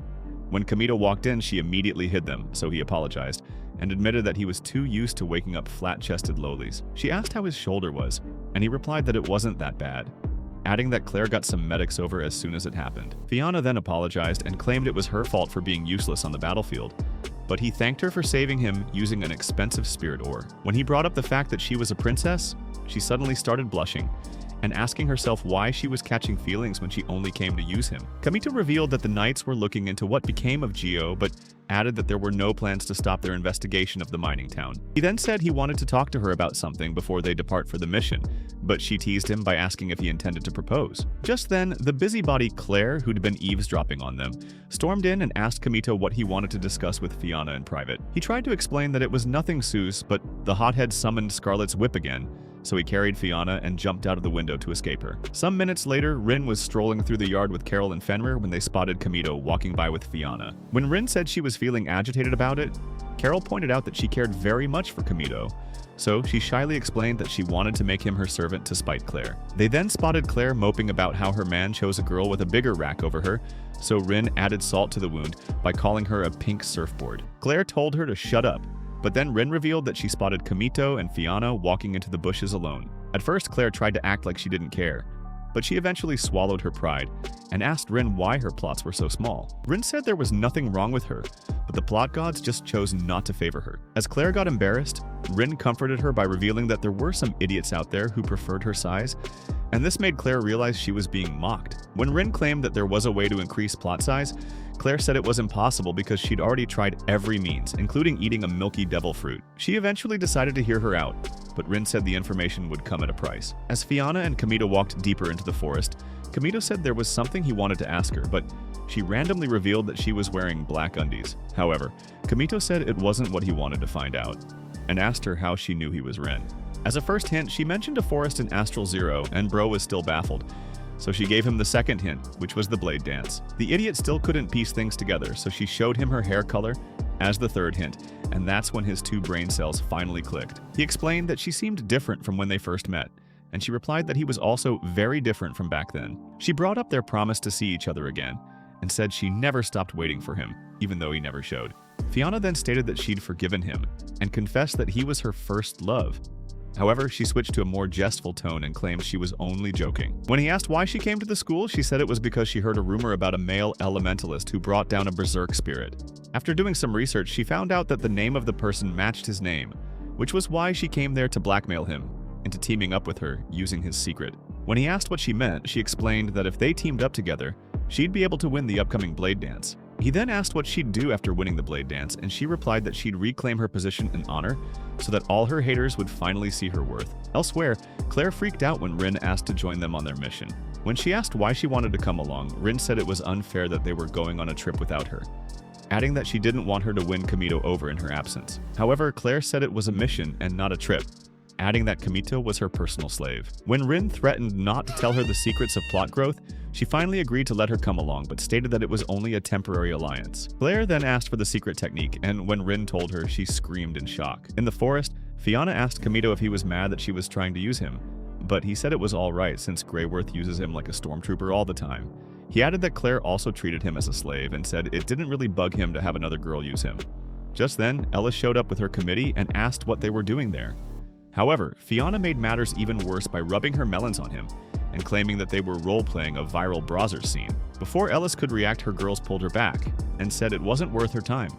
When Kamito walked in, she immediately hid them, so he apologized, and admitted that he was too used to waking up flat-chested lowlies. She asked how his shoulder was, and he replied that it wasn't that bad, adding that Clare got some medics over as soon as it happened. Fiana then apologized and claimed it was her fault for being useless on the battlefield, but he thanked her for saving him using an expensive spirit ore. When he brought up the fact that she was a princess, she suddenly started blushing and asking herself why she was catching feelings when she only came to use him. Kamito revealed that the Knights were looking into what became of Gio, but added that there were no plans to stop their investigation of the mining town. He then said he wanted to talk to her about something before they depart for the mission, but she teased him by asking if he intended to propose. Just then, the busybody Clare, who'd been eavesdropping on them, stormed in and asked Kamito what he wanted to discuss with Fiana in private. He tried to explain that it was nothing Seuss, but the hothead summoned Scarlet's whip again, so he carried Fiana and jumped out of the window to escape her. Some minutes later, Rin was strolling through the yard with Carol and Fenrir when they spotted Kamito walking by with Fiana. When Rin said she was feeling agitated about it, Carol pointed out that she cared very much for Kamito, so she shyly explained that she wanted to make him her servant to spite Clare. They then spotted Clare moping about how her man chose a girl with a bigger rack over her, so Rin added salt to the wound by calling her a pink surfboard. Clare told her to shut up, but then Rin revealed that she spotted Kamito and Fiana walking into the bushes alone. At first, Clare tried to act like she didn't care, but she eventually swallowed her pride and asked Rin why her plots were so small. Rin said there was nothing wrong with her, but the plot gods just chose not to favor her. As Clare got embarrassed, Rin comforted her by revealing that there were some idiots out there who preferred her size, and this made Clare realize she was being mocked. When Rin claimed that there was a way to increase plot size, Clare said it was impossible because she'd already tried every means, including eating a milky devil fruit. She eventually decided to hear her out, but Rin said the information would come at a price. As Fiana and Kamito walked deeper into the forest, Kamito said there was something he wanted to ask her, but she randomly revealed that she was wearing black undies. However, Kamito said it wasn't what he wanted to find out, and asked her how she knew he was Ren. As a first hint, she mentioned a forest in Astral Zero, and Bro was still baffled, so she gave him the second hint, which was the blade dance. The idiot still couldn't piece things together, so she showed him her hair color as the third hint, and that's when his 2 brain cells finally clicked. He explained that she seemed different from when they first met, and she replied that he was also very different from back then. She brought up their promise to see each other again, and said she never stopped waiting for him, even though he never showed. Fiana then stated that she'd forgiven him, and confessed that he was her first love. However, she switched to a more jestful tone and claimed she was only joking. When he asked why she came to the school, she said it was because she heard a rumor about a male elementalist who brought down a berserk spirit. After doing some research, she found out that the name of the person matched his name, which was why she came there to blackmail him into teaming up with her using his secret. When he asked what she meant, she explained that if they teamed up together, she'd be able to win the upcoming blade dance. He then asked what she'd do after winning the blade dance, and she replied that she'd reclaim her position in honor so that all her haters would finally see her worth. Elsewhere, Clare freaked out when Rin asked to join them on their mission. When she asked why she wanted to come along, Rin said it was unfair that they were going on a trip without her, adding that she didn't want her to win Kamito over in her absence. However, Clare said it was a mission and not a trip, adding that Kamito was her personal slave. When Rin threatened not to tell her the secrets of plot growth, she finally agreed to let her come along, but stated that it was only a temporary alliance. Clare then asked for the secret technique, and when Rin told her, she screamed in shock. In the forest, Fiana asked Kamito if he was mad that she was trying to use him, but he said it was alright since Greyworth uses him like a stormtrooper all the time. He added that Clare also treated him as a slave and said it didn't really bug him to have another girl use him. Just then, Ellis showed up with her committee and asked what they were doing there. However, Fiana made matters even worse by rubbing her melons on him and claiming that they were role-playing a viral Brazzers scene. Before Ellis could react, her girls pulled her back and said it wasn't worth her time.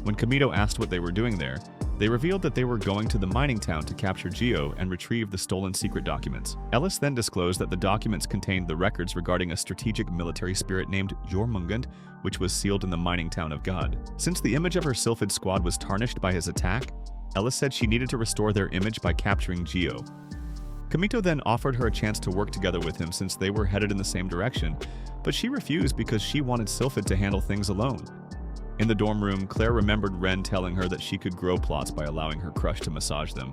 When Kamito asked what they were doing there, they revealed that they were going to the mining town to capture Geo and retrieve the stolen secret documents. Ellis then disclosed that the documents contained the records regarding a strategic military spirit named Jormungand, which was sealed in the mining town of God. Since the image of her Sylphid squad was tarnished by his attack, Ellis said she needed to restore their image by capturing Geo. Kamito then offered her a chance to work together with him since they were headed in the same direction, but she refused because she wanted Sylphid to handle things alone. In the dorm room, Clare remembered Ren telling her that she could grow plots by allowing her crush to massage them,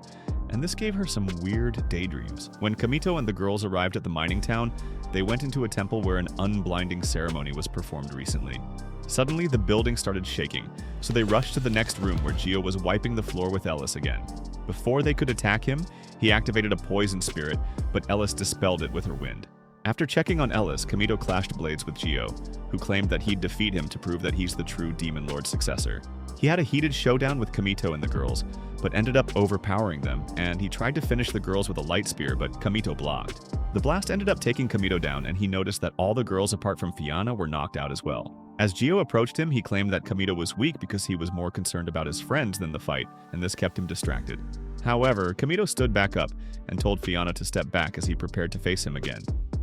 and this gave her some weird daydreams. When Kamito and the girls arrived at the mining town, they went into a temple where an unblinding ceremony was performed recently. Suddenly, the building started shaking, so they rushed to the next room where Geo was wiping the floor with Ellis again. Before they could attack him, he activated a poison spirit, but Ellis dispelled it with her wind. After checking on Ellis, Kamito clashed blades with Geo, who claimed that he'd defeat him to prove that he's the true Demon Lord successor. He had a heated showdown with Kamito and the girls, but ended up overpowering them, and he tried to finish the girls with a light spear, but Kamito blocked. The blast ended up taking Kamito down, and he noticed that all the girls apart from Fiana were knocked out as well. As Geo approached him, he claimed that Kamito was weak because he was more concerned about his friends than the fight, and this kept him distracted. However, Kamito stood back up and told Fiana to step back as he prepared to face him again.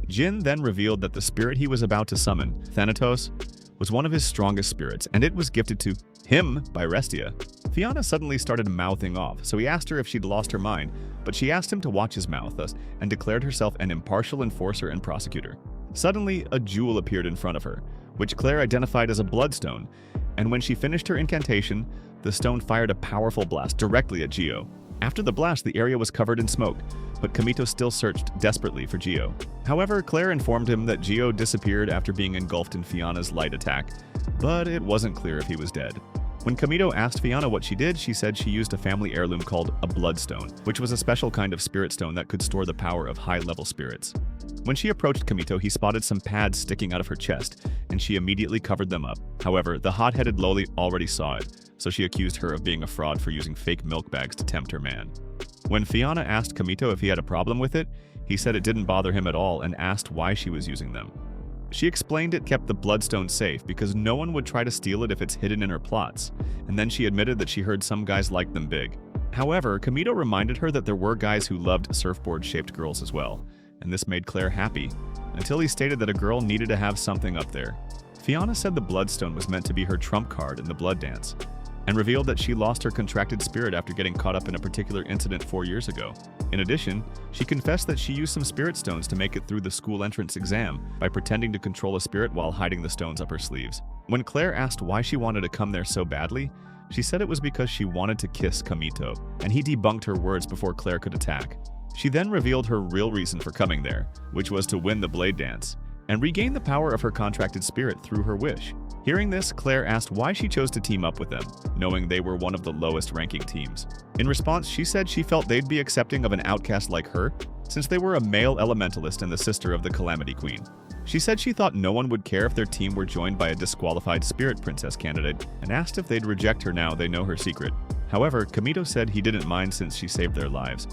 Jin then revealed that the spirit he was about to summon, Thanatos, was one of his strongest spirits, and it was gifted to him by Restia. Fiana suddenly started mouthing off, so he asked her if she'd lost her mind, but she asked him to watch his mouth thus and declared herself an impartial enforcer and prosecutor. Suddenly, a jewel appeared in front of her, which Clare identified as a bloodstone, and when she finished her incantation, the stone fired a powerful blast directly at Geo. After the blast, the area was covered in smoke, but Kamito still searched desperately for Geo. However, Clare informed him that Geo disappeared after being engulfed in Fiana's light attack, but it wasn't clear if he was dead. When Kamito asked Fiana what she did, she said she used a family heirloom called a bloodstone, which was a special kind of spirit stone that could store the power of high-level spirits. When she approached Kamito, he spotted some pads sticking out of her chest, and she immediately covered them up. However, the hot-headed Loli already saw it, so she accused her of being a fraud for using fake milk bags to tempt her man. When Fiana asked Kamito if he had a problem with it, he said it didn't bother him at all and asked why she was using them. She explained it kept the bloodstone safe because no one would try to steal it if it's hidden in her plots, and then she admitted that she heard some guys liked them big. However, Kamito reminded her that there were guys who loved surfboard-shaped girls as well, and this made Clare happy, until he stated that a girl needed to have something up there. Fiana said the bloodstone was meant to be her trump card in the blood dance, and revealed that she lost her contracted spirit after getting caught up in a particular incident 4 years ago. In addition, she confessed that she used some spirit stones to make it through the school entrance exam by pretending to control a spirit while hiding the stones up her sleeves. When Clare asked why she wanted to come there so badly, she said it was because she wanted to kiss Kamito, and he debunked her words before Clare could attack. She then revealed her real reason for coming there, which was to win the blade dance, and regain the power of her contracted spirit through her wish. Hearing this, Clare asked why she chose to team up with them, knowing they were one of the lowest ranking teams. In response, she said she felt they'd be accepting of an outcast like her, since they were a male elementalist and the sister of the Calamity Queen. She said she thought no one would care if their team were joined by a disqualified spirit princess candidate, and asked if they'd reject her now they know her secret. However, Kamito said he didn't mind since she saved their lives.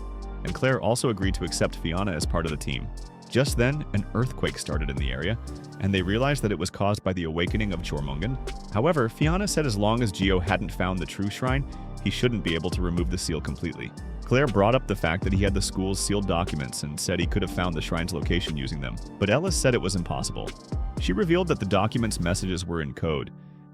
and Clare also agreed to accept Fiana as part of the team. Just then, an earthquake started in the area, and they realized that it was caused by the awakening of Jormungand. However, Fiana said as long as Geo hadn't found the true shrine, he shouldn't be able to remove the seal completely. Clare brought up the fact that he had the school's sealed documents and said he could have found the shrine's location using them, but Ellis said it was impossible. She revealed that the document's messages were in code,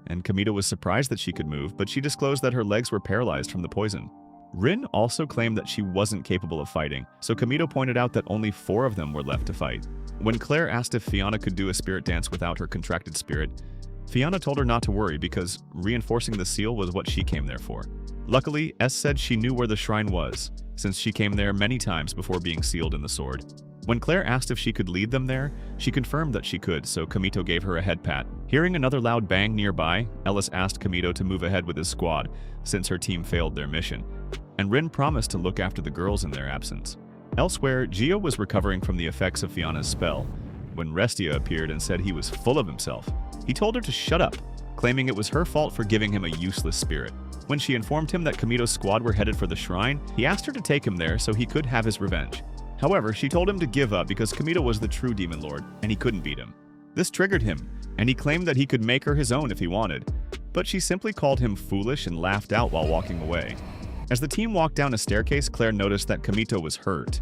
and Kamito was surprised that she could move, but she disclosed that her legs were paralyzed from the poison. Rin also claimed that she wasn't capable of fighting, so Kamito pointed out that only 4 of them were left to fight. When Clare asked if Fiana could do a spirit dance without her contracted spirit, Fiana told her not to worry because reinforcing the seal was what she came there for. Luckily, S said she knew where the shrine was, since she came there many times before being sealed in the sword. When Clare asked if she could lead them there, she confirmed that she could, so Kamito gave her a head pat. Hearing another loud bang nearby, Ellis asked Kamito to move ahead with his squad, since her team failed their mission, and Rin promised to look after the girls in their absence. Elsewhere, Geo was recovering from the effects of Fiana's spell, when Restia appeared and said he was full of himself. He told her to shut up, claiming it was her fault for giving him a useless spirit. When she informed him that Kamito's squad were headed for the shrine, he asked her to take him there so he could have his revenge. However, she told him to give up because Kamito was the true demon lord, and he couldn't beat him. This triggered him, and he claimed that he could make her his own if he wanted, but she simply called him foolish and laughed out while walking away. As the team walked down a staircase, Clare noticed that Kamito was hurt,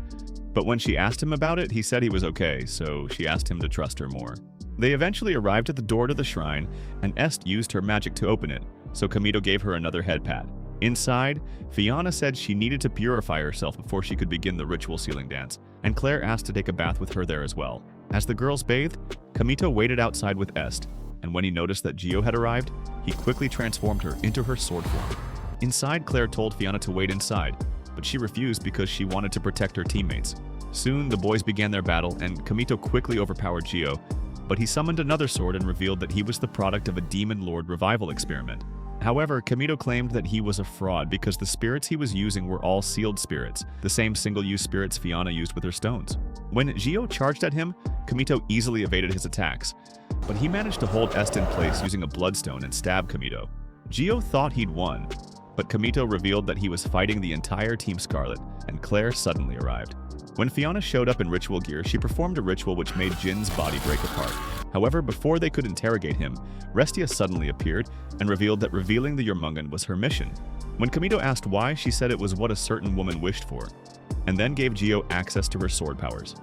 but when she asked him about it, he said he was okay, so she asked him to trust her more. They eventually arrived at the door to the shrine, and Est used her magic to open it, so Kamito gave her another head pat. Inside, Fiana said she needed to purify herself before she could begin the ritual sealing dance, and Clare asked to take a bath with her there as well. As the girls bathed, Kamito waited outside with Est, and when he noticed that Geo had arrived, he quickly transformed her into her sword form. Inside, Clare told Fiana to wait inside, but she refused because she wanted to protect her teammates. Soon, the boys began their battle, and Kamito quickly overpowered Geo, but he summoned another sword and revealed that he was the product of a demon lord revival experiment. However, Kamito claimed that he was a fraud because the spirits he was using were all sealed spirits, the same single-use spirits Fiana used with her stones. When Geo charged at him, Kamito easily evaded his attacks, but he managed to hold Est in place using a bloodstone and stab Kamito. Geo thought he'd won, but Kamito revealed that he was fighting the entire Team Scarlet, and Clare suddenly arrived. When Fiana showed up in ritual gear, she performed a ritual which made Jin's body break apart. However, before they could interrogate him, Restia suddenly appeared and revealed that revealing the Jormungand was her mission. When Kamito asked why, she said it was what a certain woman wished for, and then gave Geo access to her sword powers.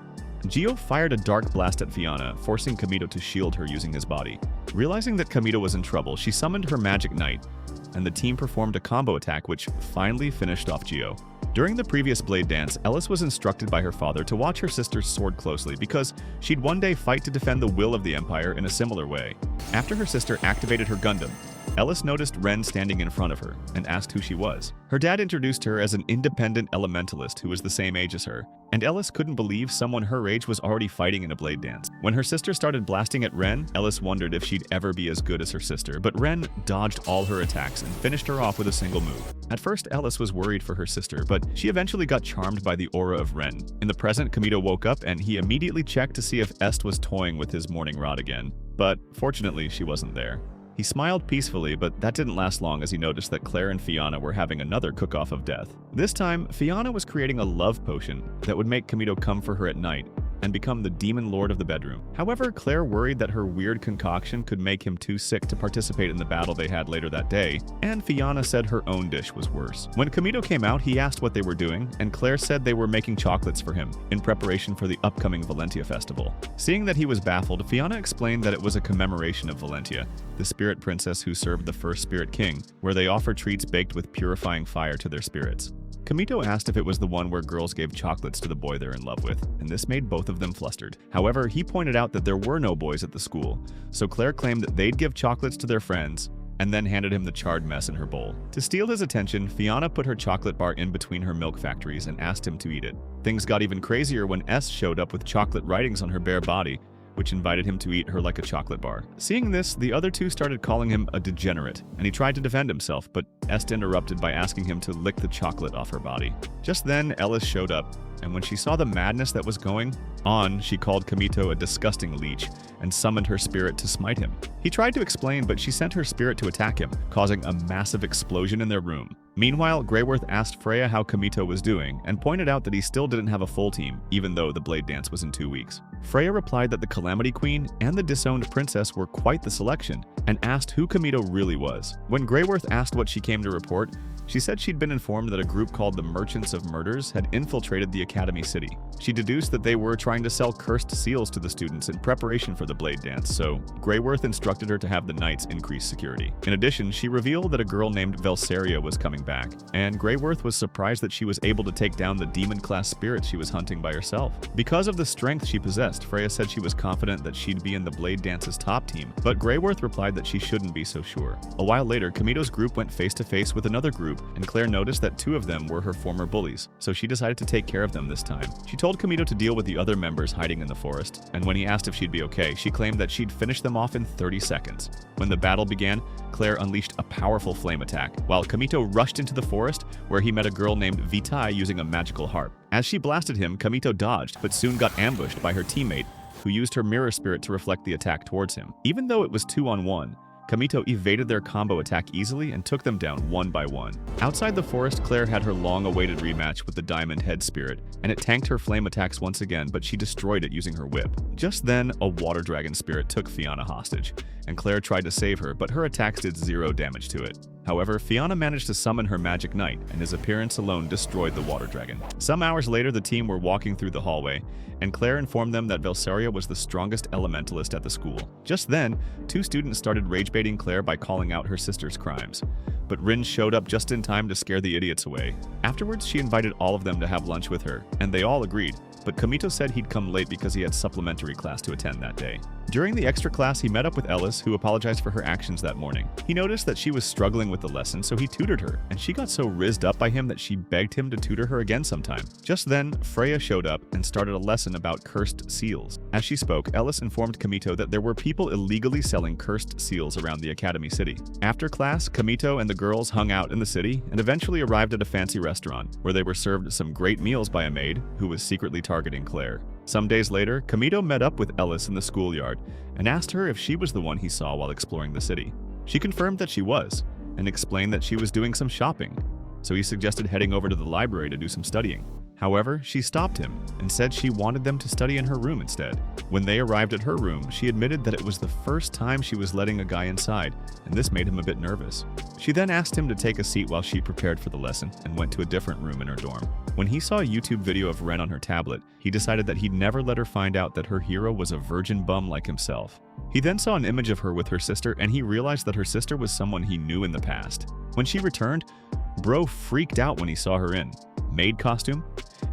Geo fired a dark blast at Fiana, forcing Kamito to shield her using his body. Realizing that Kamito was in trouble, she summoned her Magic Knight, and the team performed a combo attack which finally finished off Geo. During the previous blade dance, Ellis was instructed by her father to watch her sister's sword closely because she'd one day fight to defend the will of the Empire in a similar way. After her sister activated her Gundam, Ellis noticed Ren standing in front of her and asked who she was. Her dad introduced her as an independent elementalist who was the same age as her, and Ellis couldn't believe someone her age was already fighting in a blade dance. When her sister started blasting at Ren, Ellis wondered if she'd ever be as good as her sister, but Ren dodged all her attacks and finished her off with a single move. At first, Ellis was worried for her sister, but she eventually got charmed by the aura of Ren. In the present, Kamito woke up and he immediately checked to see if Est was toying with his morning rod again, but fortunately she wasn't there. He smiled peacefully, but that didn't last long as he noticed that Clare and Fiana were having another cook-off of death. This time, Fiana was creating a love potion that would make Kamito come for her at night and become the demon lord of the bedroom. However, Clare worried that her weird concoction could make him too sick to participate in the battle they had later that day, and Fiana said her own dish was worse. When Kamito came out, he asked what they were doing, and Clare said they were making chocolates for him in preparation for the upcoming Valentia festival. Seeing that he was baffled, Fiana explained that it was a commemoration of Valentia, the spirit princess who served the first spirit king, where they offer treats baked with purifying fire to their spirits. Kamito asked if it was the one where girls gave chocolates to the boy they're in love with, and this made both of them flustered. However, he pointed out that there were no boys at the school, so Clare claimed that they'd give chocolates to their friends, and then handed him the charred mess in her bowl. To steal his attention, Fiana put her chocolate bar in between her milk factories and asked him to eat it. Things got even crazier when S showed up with chocolate writings on her bare body, which invited him to eat her like a chocolate bar. Seeing this, the other two started calling him a degenerate, and he tried to defend himself, but Est interrupted by asking him to lick the chocolate off her body. Just then, Ellis showed up, and when she saw the madness that was going On, she called Kamito a disgusting leech and summoned her spirit to smite him. He tried to explain, but she sent her spirit to attack him, causing a massive explosion in their room. Meanwhile, Greyworth asked Freya how Kamito was doing and pointed out that he still didn't have a full team, even though the Blade Dance was in 2 weeks. Freya replied that the Calamity Queen and the Disowned Princess were quite the selection and asked who Kamito really was. When Greyworth asked what she came to report, she said she'd been informed that a group called the Merchants of Murders had infiltrated the Academy City. She deduced that they were trying to sell cursed seals to the students in preparation for the Blade Dance, so Greyworth instructed her to have the knights increase security. In addition, she revealed that a girl named Veleria was coming back, and Greyworth was surprised that she was able to take down the demon-class spirits she was hunting by herself. Because of the strength she possessed, Freya said she was confident that she'd be in the Blade Dance's top team, but Greyworth replied that she shouldn't be so sure. A while later, Kamito's group went face-to-face with another group, and Clare noticed that 2 of them were her former bullies, so she decided to take care of them this time. She told Kamito to deal with the other members hiding in the forest, and when he asked if she'd be okay, she claimed that she'd finish them off in 30 seconds. When the battle began, Clare unleashed a powerful flame attack, while Kamito rushed into the forest, where he met a girl named Vitae using a magical harp. As she blasted him, Kamito dodged, but soon got ambushed by her teammate, who used her mirror spirit to reflect the attack towards him. Even though it was 2-on-1, Kamito evaded their combo attack easily and took them down one by one. Outside the forest, Clare had her long-awaited rematch with the Diamond Head Spirit, and it tanked her flame attacks once again, but she destroyed it using her whip. Just then, a Water Dragon Spirit took Fiana hostage, and Clare tried to save her, but her attacks did 0 damage to it. However, Fiana managed to summon her Magic Knight, and his appearance alone destroyed the Water Dragon. Some hours later, the team were walking through the hallway, and Clare informed them that Veleria was the strongest elementalist at the school. Just then, 2 students started rage-baiting Clare by calling out her sister's crimes. But Rin showed up just in time to scare the idiots away. Afterwards, she invited all of them to have lunch with her, and they all agreed. But Kamito said he'd come late because he had supplementary class to attend that day. During the extra class, he met up with Ellis, who apologized for her actions that morning. He noticed that she was struggling with the lesson, so he tutored her, and she got so rizzed up by him that she begged him to tutor her again sometime. Just then, Freya showed up and started a lesson about cursed seals. As she spoke, Ellis informed Kamito that there were people illegally selling cursed seals around the Academy City. After class, Kamito and the girls hung out in the city and eventually arrived at a fancy restaurant, where they were served some great meals by a maid who was secretly targeting Clare. Some days later, Kamito met up with Ellis in the schoolyard and asked her if she was the one he saw while exploring the city. She confirmed that she was, and explained that she was doing some shopping, so he suggested heading over to the library to do some studying. However, she stopped him and said she wanted them to study in her room instead. When they arrived at her room, she admitted that it was the first time she was letting a guy inside, and this made him a bit nervous. She then asked him to take a seat while she prepared for the lesson and went to a different room in her dorm. When he saw a YouTube video of Ren on her tablet, he decided that he'd never let her find out that her hero was a virgin bum like himself. He then saw an image of her with her sister, and he realized that her sister was someone he knew in the past. When she returned, Bro freaked out when he saw her in maid costume,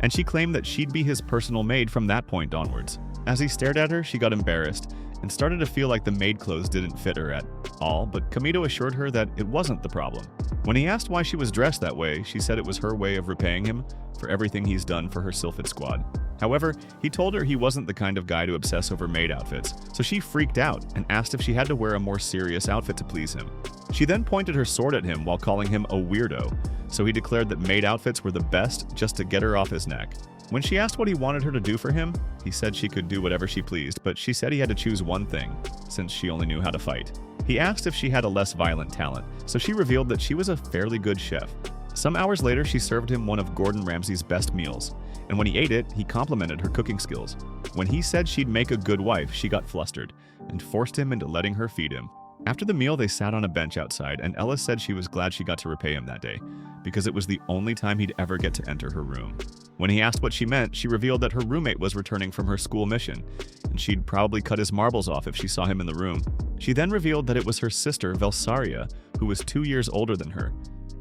and she claimed that she'd be his personal maid from that point onwards. As he stared at her, she got embarrassed and started to feel like the maid clothes didn't fit her at all, but Kamito assured her that it wasn't the problem. When he asked why she was dressed that way, she said it was her way of repaying him for everything he's done for her Sylphid squad. However, he told her he wasn't the kind of guy to obsess over maid outfits, so she freaked out and asked if she had to wear a more serious outfit to please him. She then pointed her sword at him while calling him a weirdo, so he declared that maid outfits were the best just to get her off his neck. When she asked what he wanted her to do for him, he said she could do whatever she pleased, but she said he had to choose one thing, since she only knew how to fight. He asked if she had a less violent talent, so she revealed that she was a fairly good chef. Some hours later, she served him one of Gordon Ramsay's best meals, and when he ate it, he complimented her cooking skills. When he said she'd make a good wife, she got flustered and forced him into letting her feed him. After the meal, they sat on a bench outside, and Ellis said she was glad she got to repay him that day, because it was the only time he'd ever get to enter her room. When he asked what she meant, she revealed that her roommate was returning from her school mission, and she'd probably cut his marbles off if she saw him in the room. She then revealed that it was her sister, Veleria, who was 2 years older than her,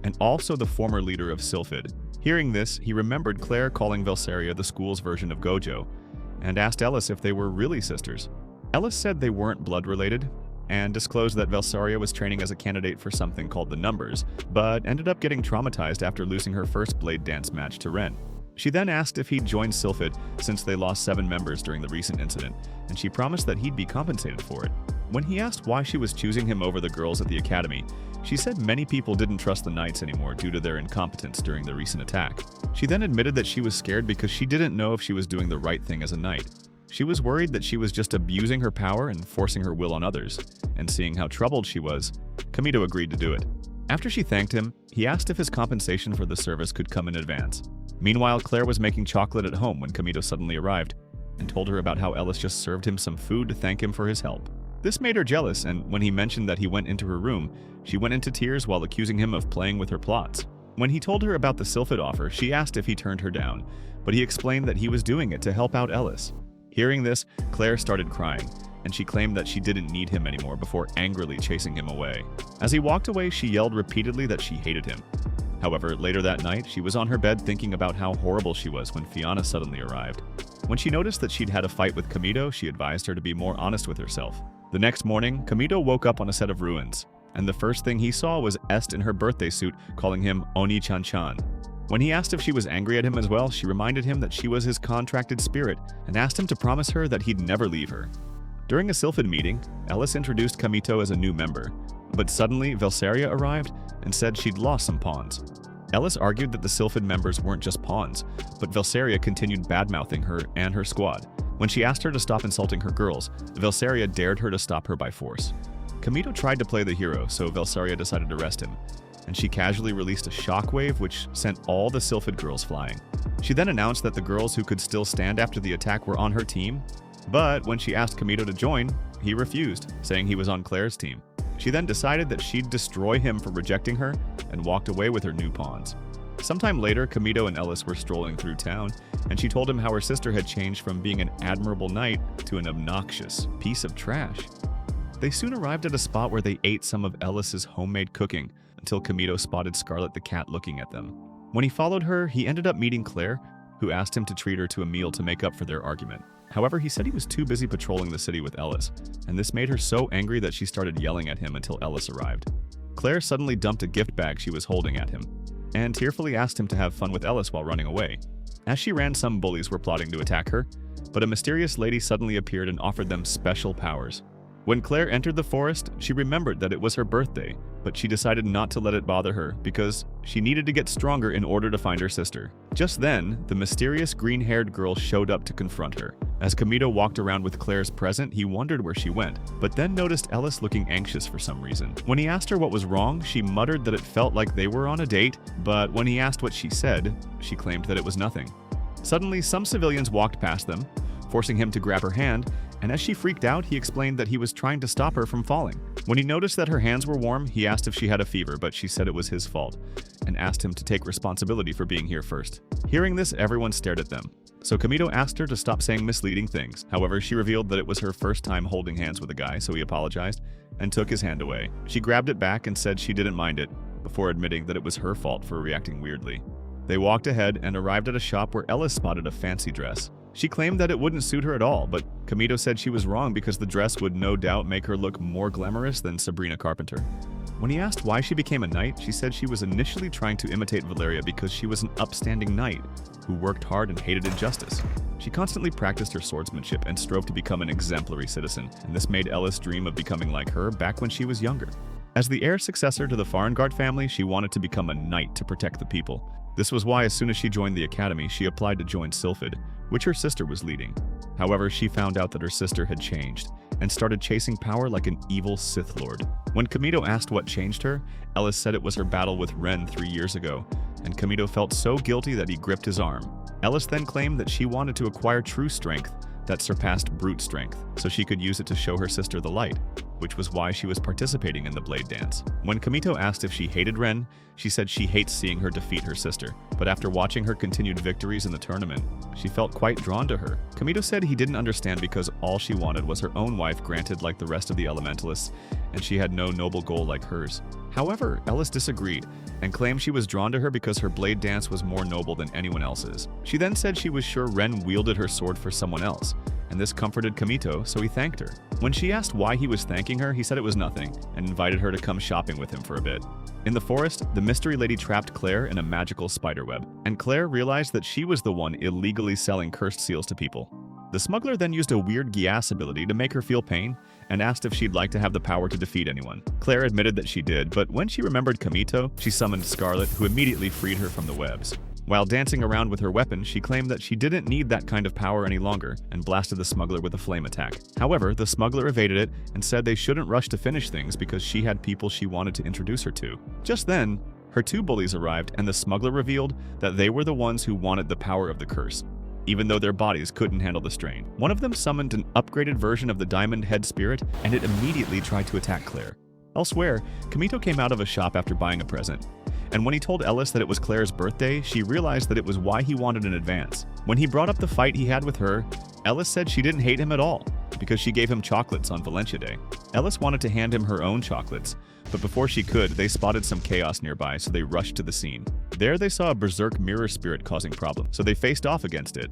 and also the former leader of Sylphid. Hearing this, he remembered Clare calling Veleria the school's version of Gojo, and asked Ellis if they were really sisters. Ellis said they weren't blood-related, and disclosed that Veleria was training as a candidate for something called the Numbers, but ended up getting traumatized after losing her first blade dance match to Ren. She then asked if he'd join Sylphid since they lost 7 members during the recent incident, and she promised that he'd be compensated for it. When he asked why she was choosing him over the girls at the academy, she said many people didn't trust the knights anymore due to their incompetence during the recent attack. She then admitted that she was scared because she didn't know if she was doing the right thing as a knight. She was worried that she was just abusing her power and forcing her will on others, and seeing how troubled she was, Kamito agreed to do it. After she thanked him, he asked if his compensation for the service could come in advance. Meanwhile, Clare was making chocolate at home when Kamito suddenly arrived, and told her about how Ellis just served him some food to thank him for his help. This made her jealous, and when he mentioned that he went into her room, she went into tears while accusing him of playing with her plots. When he told her about the Sylphid offer, she asked if he turned her down, but he explained that he was doing it to help out Ellis. Hearing this, Clare started crying, and she claimed that she didn't need him anymore before angrily chasing him away. As he walked away, she yelled repeatedly that she hated him. However, later that night, she was on her bed thinking about how horrible she was when Fiana suddenly arrived. When she noticed that she'd had a fight with Kamito, she advised her to be more honest with herself. The next morning, Kamito woke up on a set of ruins, and the first thing he saw was Est in her birthday suit calling him Oni-chan-chan. When he asked if she was angry at him as well, she reminded him that she was his contracted spirit and asked him to promise her that he'd never leave her. During a Sylphid meeting, Ellis introduced Kamito as a new member, but suddenly Veleria arrived and said she'd lost some pawns. Ellis argued that the Sylphid members weren't just pawns, but Veleria continued bad-mouthing her and her squad. When she asked her to stop insulting her girls, Veleria dared her to stop her by force. Kamito tried to play the hero, so Veleria decided to arrest him, and she casually released a shockwave which sent all the Sylphid girls flying. She then announced that the girls who could still stand after the attack were on her team, but when she asked Kamito to join, he refused, saying he was on Clare's team. She then decided that she'd destroy him for rejecting her and walked away with her new pawns. Sometime later, Kamito and Ellis were strolling through town, and she told him how her sister had changed from being an admirable knight to an obnoxious piece of trash. They soon arrived at a spot where they ate some of Ellis's homemade cooking until Kamito spotted Scarlet the cat looking at them. When he followed her, he ended up meeting Clare, who asked him to treat her to a meal to make up for their argument. However, he said he was too busy patrolling the city with Ellis, and this made her so angry that she started yelling at him until Ellis arrived. Clare suddenly dumped a gift bag she was holding at him, and tearfully asked him to have fun with Ellis while running away. As she ran, some bullies were plotting to attack her, but a mysterious lady suddenly appeared and offered them special powers. When Clare entered the forest, she remembered that it was her birthday, but she decided not to let it bother her because she needed to get stronger in order to find her sister. Just then, the mysterious green-haired girl showed up to confront her. As Kamito walked around with Clare's present, he wondered where she went, but then noticed Ellis looking anxious for some reason. When he asked her what was wrong, she muttered that it felt like they were on a date, but when he asked what she said, she claimed that it was nothing. Suddenly, some civilians walked past them, forcing him to grab her hand, and as she freaked out, he explained that he was trying to stop her from falling. When he noticed that her hands were warm, he asked if she had a fever, but she said it was his fault, and asked him to take responsibility for being here first. Hearing this, everyone stared at them. So Kamito asked her to stop saying misleading things. However, she revealed that it was her first time holding hands with a guy, so he apologized and took his hand away. She grabbed it back and said she didn't mind it, before admitting that it was her fault for reacting weirdly. They walked ahead and arrived at a shop where Ellis spotted a fancy dress. She claimed that it wouldn't suit her at all, but Kamito said she was wrong because the dress would no doubt make her look more glamorous than Sabrina Carpenter. When he asked why she became a knight, she said she was initially trying to imitate Veleria because she was an upstanding knight who worked hard and hated injustice. She constantly practiced her swordsmanship and strove to become an exemplary citizen, and this made Ellis dream of becoming like her back when she was younger. As the heir successor to the Farengard family, she wanted to become a knight to protect the people. This was why as soon as she joined the academy, she applied to join Sylphid, which her sister was leading. However, she found out that her sister had changed and started chasing power like an evil Sith Lord. When Kamito asked what changed her, Ellis said it was her battle with Ren 3 years ago, and Kamito felt so guilty that he gripped his arm. Ellis then claimed that she wanted to acquire true strength that surpassed brute strength, so she could use it to show her sister the light, which was why she was participating in the blade dance. When Kamito asked if she hated Ren, she said she hates seeing her defeat her sister, but after watching her continued victories in the tournament, she felt quite drawn to her. Kamito said he didn't understand because all she wanted was her own wife granted like the rest of the elementalists, and she had no noble goal like hers. However, Ellis disagreed and claimed she was drawn to her because her blade dance was more noble than anyone else's. She then said she was sure Ren wielded her sword for someone else, and this comforted Kamito, so he thanked her. When she asked why he was thanking her, he said it was nothing, and invited her to come shopping with him for a bit. In the forest, the mystery lady trapped Clare in a magical spiderweb, and Clare realized that she was the one illegally selling cursed seals to people. The smuggler then used a weird Gias ability to make her feel pain, and asked if she'd like to have the power to defeat anyone. Clare admitted that she did, but when she remembered Kamito, she summoned Scarlet, who immediately freed her from the webs. While dancing around with her weapon, she claimed that she didn't need that kind of power any longer and blasted the smuggler with a flame attack. However, the smuggler evaded it and said they shouldn't rush to finish things because she had people she wanted to introduce her to. Just then, her two bullies arrived and the smuggler revealed that they were the ones who wanted the power of the curse, even though their bodies couldn't handle the strain. One of them summoned an upgraded version of the Diamond Head Spirit, and it immediately tried to attack Clare. Elsewhere, Kamito came out of a shop after buying a present, and when he told Ellis that it was Clare's birthday, she realized that it was why he wanted an advance. When he brought up the fight he had with her, Ellis said she didn't hate him at all, because she gave him chocolates on Valentia Day. Ellis wanted to hand him her own chocolates, but before she could, they spotted some chaos nearby, so they rushed to the scene. There they saw a berserk mirror spirit causing problems, so they faced off against it,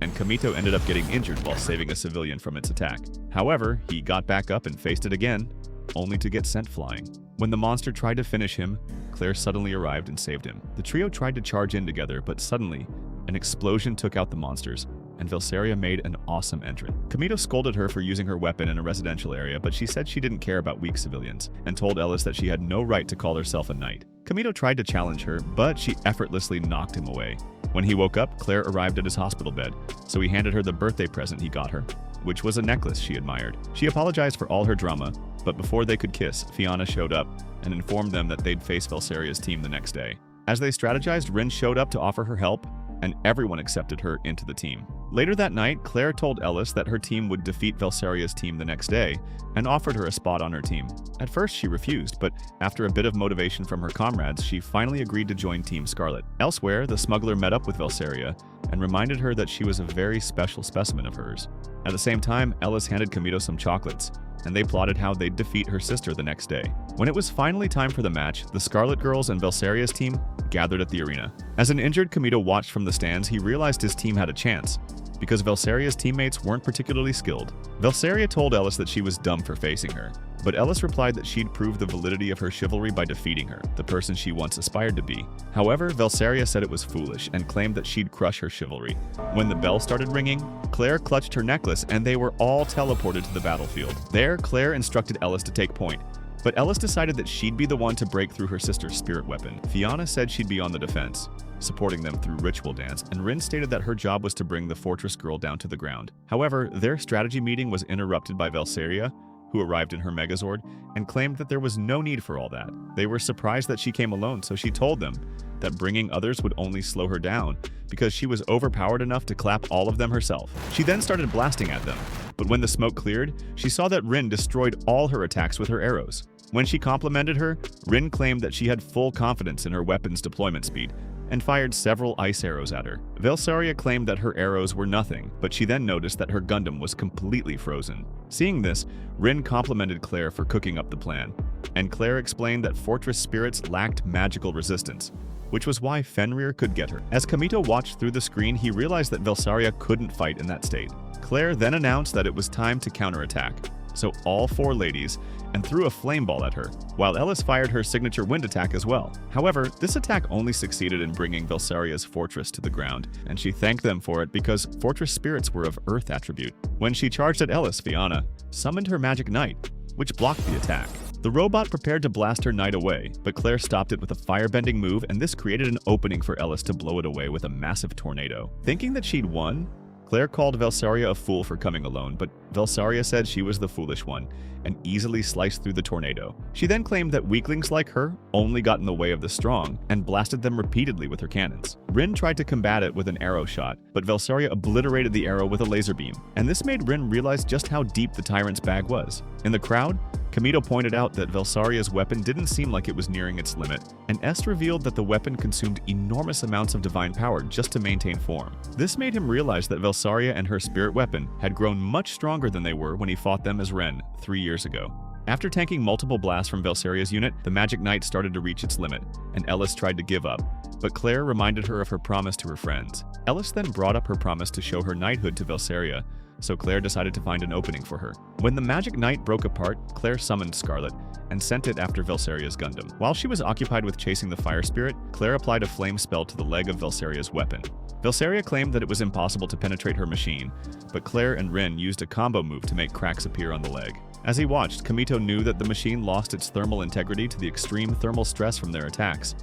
and Kamito ended up getting injured while saving a civilian from its attack. However, he got back up and faced it again, only to get sent flying. When the monster tried to finish him, Clare suddenly arrived and saved him. The trio tried to charge in together, but suddenly, an explosion took out the monsters, and Veleria made an awesome entrance. Kamito scolded her for using her weapon in a residential area, but she said she didn't care about weak civilians, and told Ellis that she had no right to call herself a knight. Kamito tried to challenge her, but she effortlessly knocked him away. When he woke up, Clare arrived at his hospital bed, so he handed her the birthday present he got her, which was a necklace she admired. She apologized for all her drama, but before they could kiss, Fiana showed up and informed them that they'd face Veleria's team the next day. As they strategized, Rin showed up to offer her help, and everyone accepted her into the team. Later that night, Clare told Ellis that her team would defeat Veleria's team the next day and offered her a spot on her team. At first, she refused, but after a bit of motivation from her comrades, she finally agreed to join Team Scarlet. Elsewhere, the smuggler met up with Veleria and reminded her that she was a very special specimen of hers. At the same time, Ellis handed Kamito some chocolates, and they plotted how they'd defeat her sister the next day. When it was finally time for the match, the Scarlet Girls and Veleria's team gathered at the arena. As an injured Kamito watched from the stands, he realized his team had a chance, because Veleria's teammates weren't particularly skilled. Veleria told Ellis that she was dumb for facing her, but Ellis replied that she'd proved the validity of her chivalry by defeating her, the person she once aspired to be. However, Veleria said it was foolish and claimed that she'd crush her chivalry. When the bell started ringing, Clare clutched her necklace and they were all teleported to the battlefield. There, Clare instructed Ellis to take point, but Ellis decided that she'd be the one to break through her sister's spirit weapon. Fiana said she'd be on the defense, supporting them through ritual dance, and Rin stated that her job was to bring the fortress girl down to the ground. However, their strategy meeting was interrupted by Veleria, who arrived in her Megazord, and claimed that there was no need for all that. They were surprised that she came alone, so she told them that bringing others would only slow her down, because she was overpowered enough to clap all of them herself. She then started blasting at them, but when the smoke cleared, she saw that Rin destroyed all her attacks with her arrows. When she complimented her, Rin claimed that she had full confidence in her weapon's deployment speed, and fired several ice arrows at her. Veleria claimed that her arrows were nothing, but she then noticed that her Gundam was completely frozen. Seeing this, Rin complimented Clare for cooking up the plan, and Clare explained that fortress spirits lacked magical resistance, which was why Fenrir could get her. As Kamito watched through the screen, he realized that Veleria couldn't fight in that state. Clare then announced that it was time to counterattack, so all four ladies, and threw a flame ball at her, while Ellis fired her signature wind attack as well. However, this attack only succeeded in bringing Veleria's fortress to the ground, and she thanked them for it because fortress spirits were of earth attribute. When she charged at Ellis, Fiana summoned her magic knight, which blocked the attack. The robot prepared to blast her knight away, but Clare stopped it with a firebending move, and this created an opening for Ellis to blow it away with a massive tornado. Thinking that she'd won, Clare called Veleria a fool for coming alone, but Veleria said she was the foolish one and easily sliced through the tornado. She then claimed that weaklings like her only got in the way of the strong and blasted them repeatedly with her cannons. Rin tried to combat it with an arrow shot, but Veleria obliterated the arrow with a laser beam, and this made Rin realize just how deep the tyrant's bag was. In the crowd, Kamito pointed out that Veleria's weapon didn't seem like it was nearing its limit, and Est revealed that the weapon consumed enormous amounts of divine power just to maintain form. This made him realize that Veleria and her spirit weapon had grown much stronger than they were when he fought them as Ren 3 years ago. After tanking multiple blasts from Veleria's unit, the Magic Knight started to reach its limit, and Ellis tried to give up, but Clare reminded her of her promise to her friends. Ellis then brought up her promise to show her knighthood to Veleria, so Clare decided to find an opening for her. When the Magic Knight broke apart, Clare summoned Scarlet and sent it after Veleria's Gundam. While she was occupied with chasing the fire spirit, Clare applied a flame spell to the leg of Veleria's weapon. Veleria claimed that it was impossible to penetrate her machine, but Clare and Rin used a combo move to make cracks appear on the leg. As he watched, Kamito knew that the machine lost its thermal integrity to the extreme thermal stress from their attacks,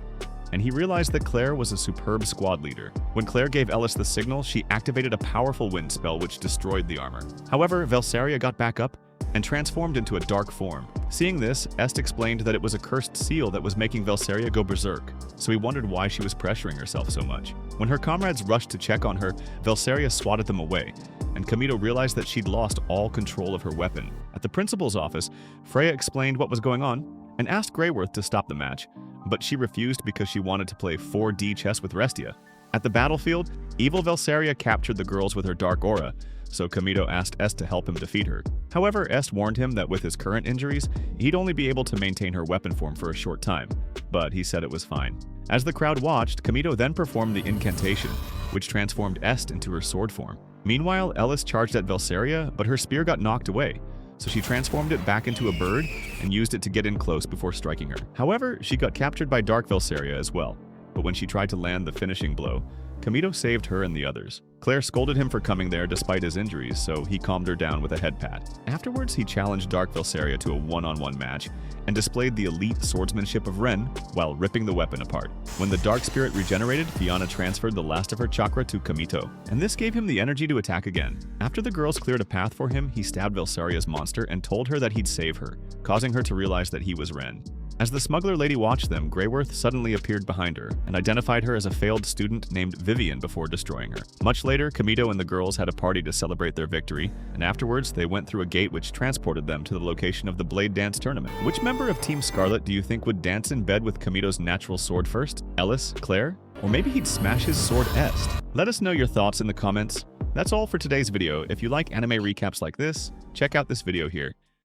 and he realized that Clare was a superb squad leader. When Clare gave Ellis the signal, she activated a powerful wind spell which destroyed the armor. However, Veleria got back up and transformed into a dark form. Seeing this, Est explained that it was a cursed seal that was making Veleria go berserk, so he wondered why she was pressuring herself so much. When her comrades rushed to check on her, Veleria swatted them away, and Kamito realized that she'd lost all control of her weapon. At the principal's office, Freya explained what was going on and asked Greyworth to stop the match, but she refused because she wanted to play 4D chess with Restia. At the battlefield, evil Veleria captured the girls with her dark aura, so Kamito asked Est to help him defeat her. However, Est warned him that with his current injuries, he'd only be able to maintain her weapon form for a short time, but he said it was fine. As the crowd watched, Kamito then performed the incantation, which transformed Est into her sword form. Meanwhile, Ellis charged at Veleria, but her spear got knocked away, so she transformed it back into a bird and used it to get in close before striking her. However, she got captured by Dark Veleria as well, but when she tried to land the finishing blow, Kamito saved her and the others. Clare scolded him for coming there despite his injuries, so he calmed her down with a head pat. Afterwards, he challenged Dark Veleria to a one-on-one match and displayed the elite swordsmanship of Ren while ripping the weapon apart. When the dark spirit regenerated, Fiana transferred the last of her chakra to Kamito, and this gave him the energy to attack again. After the girls cleared a path for him, he stabbed Veleria's monster and told her that he'd save her, causing her to realize that he was Ren. As the smuggler lady watched them, Greyworth suddenly appeared behind her and identified her as a failed student named Vivian before destroying her. Much later, Kamito and the girls had a party to celebrate their victory, and afterwards they went through a gate which transported them to the location of the Blade Dance tournament. Which member of Team Scarlet do you think would dance in bed with Kamito's natural sword first? Ellis? Clare? Or maybe he'd smash his sword Est? Let us know your thoughts in the comments. That's all for today's video. If you like anime recaps like this, check out this video here.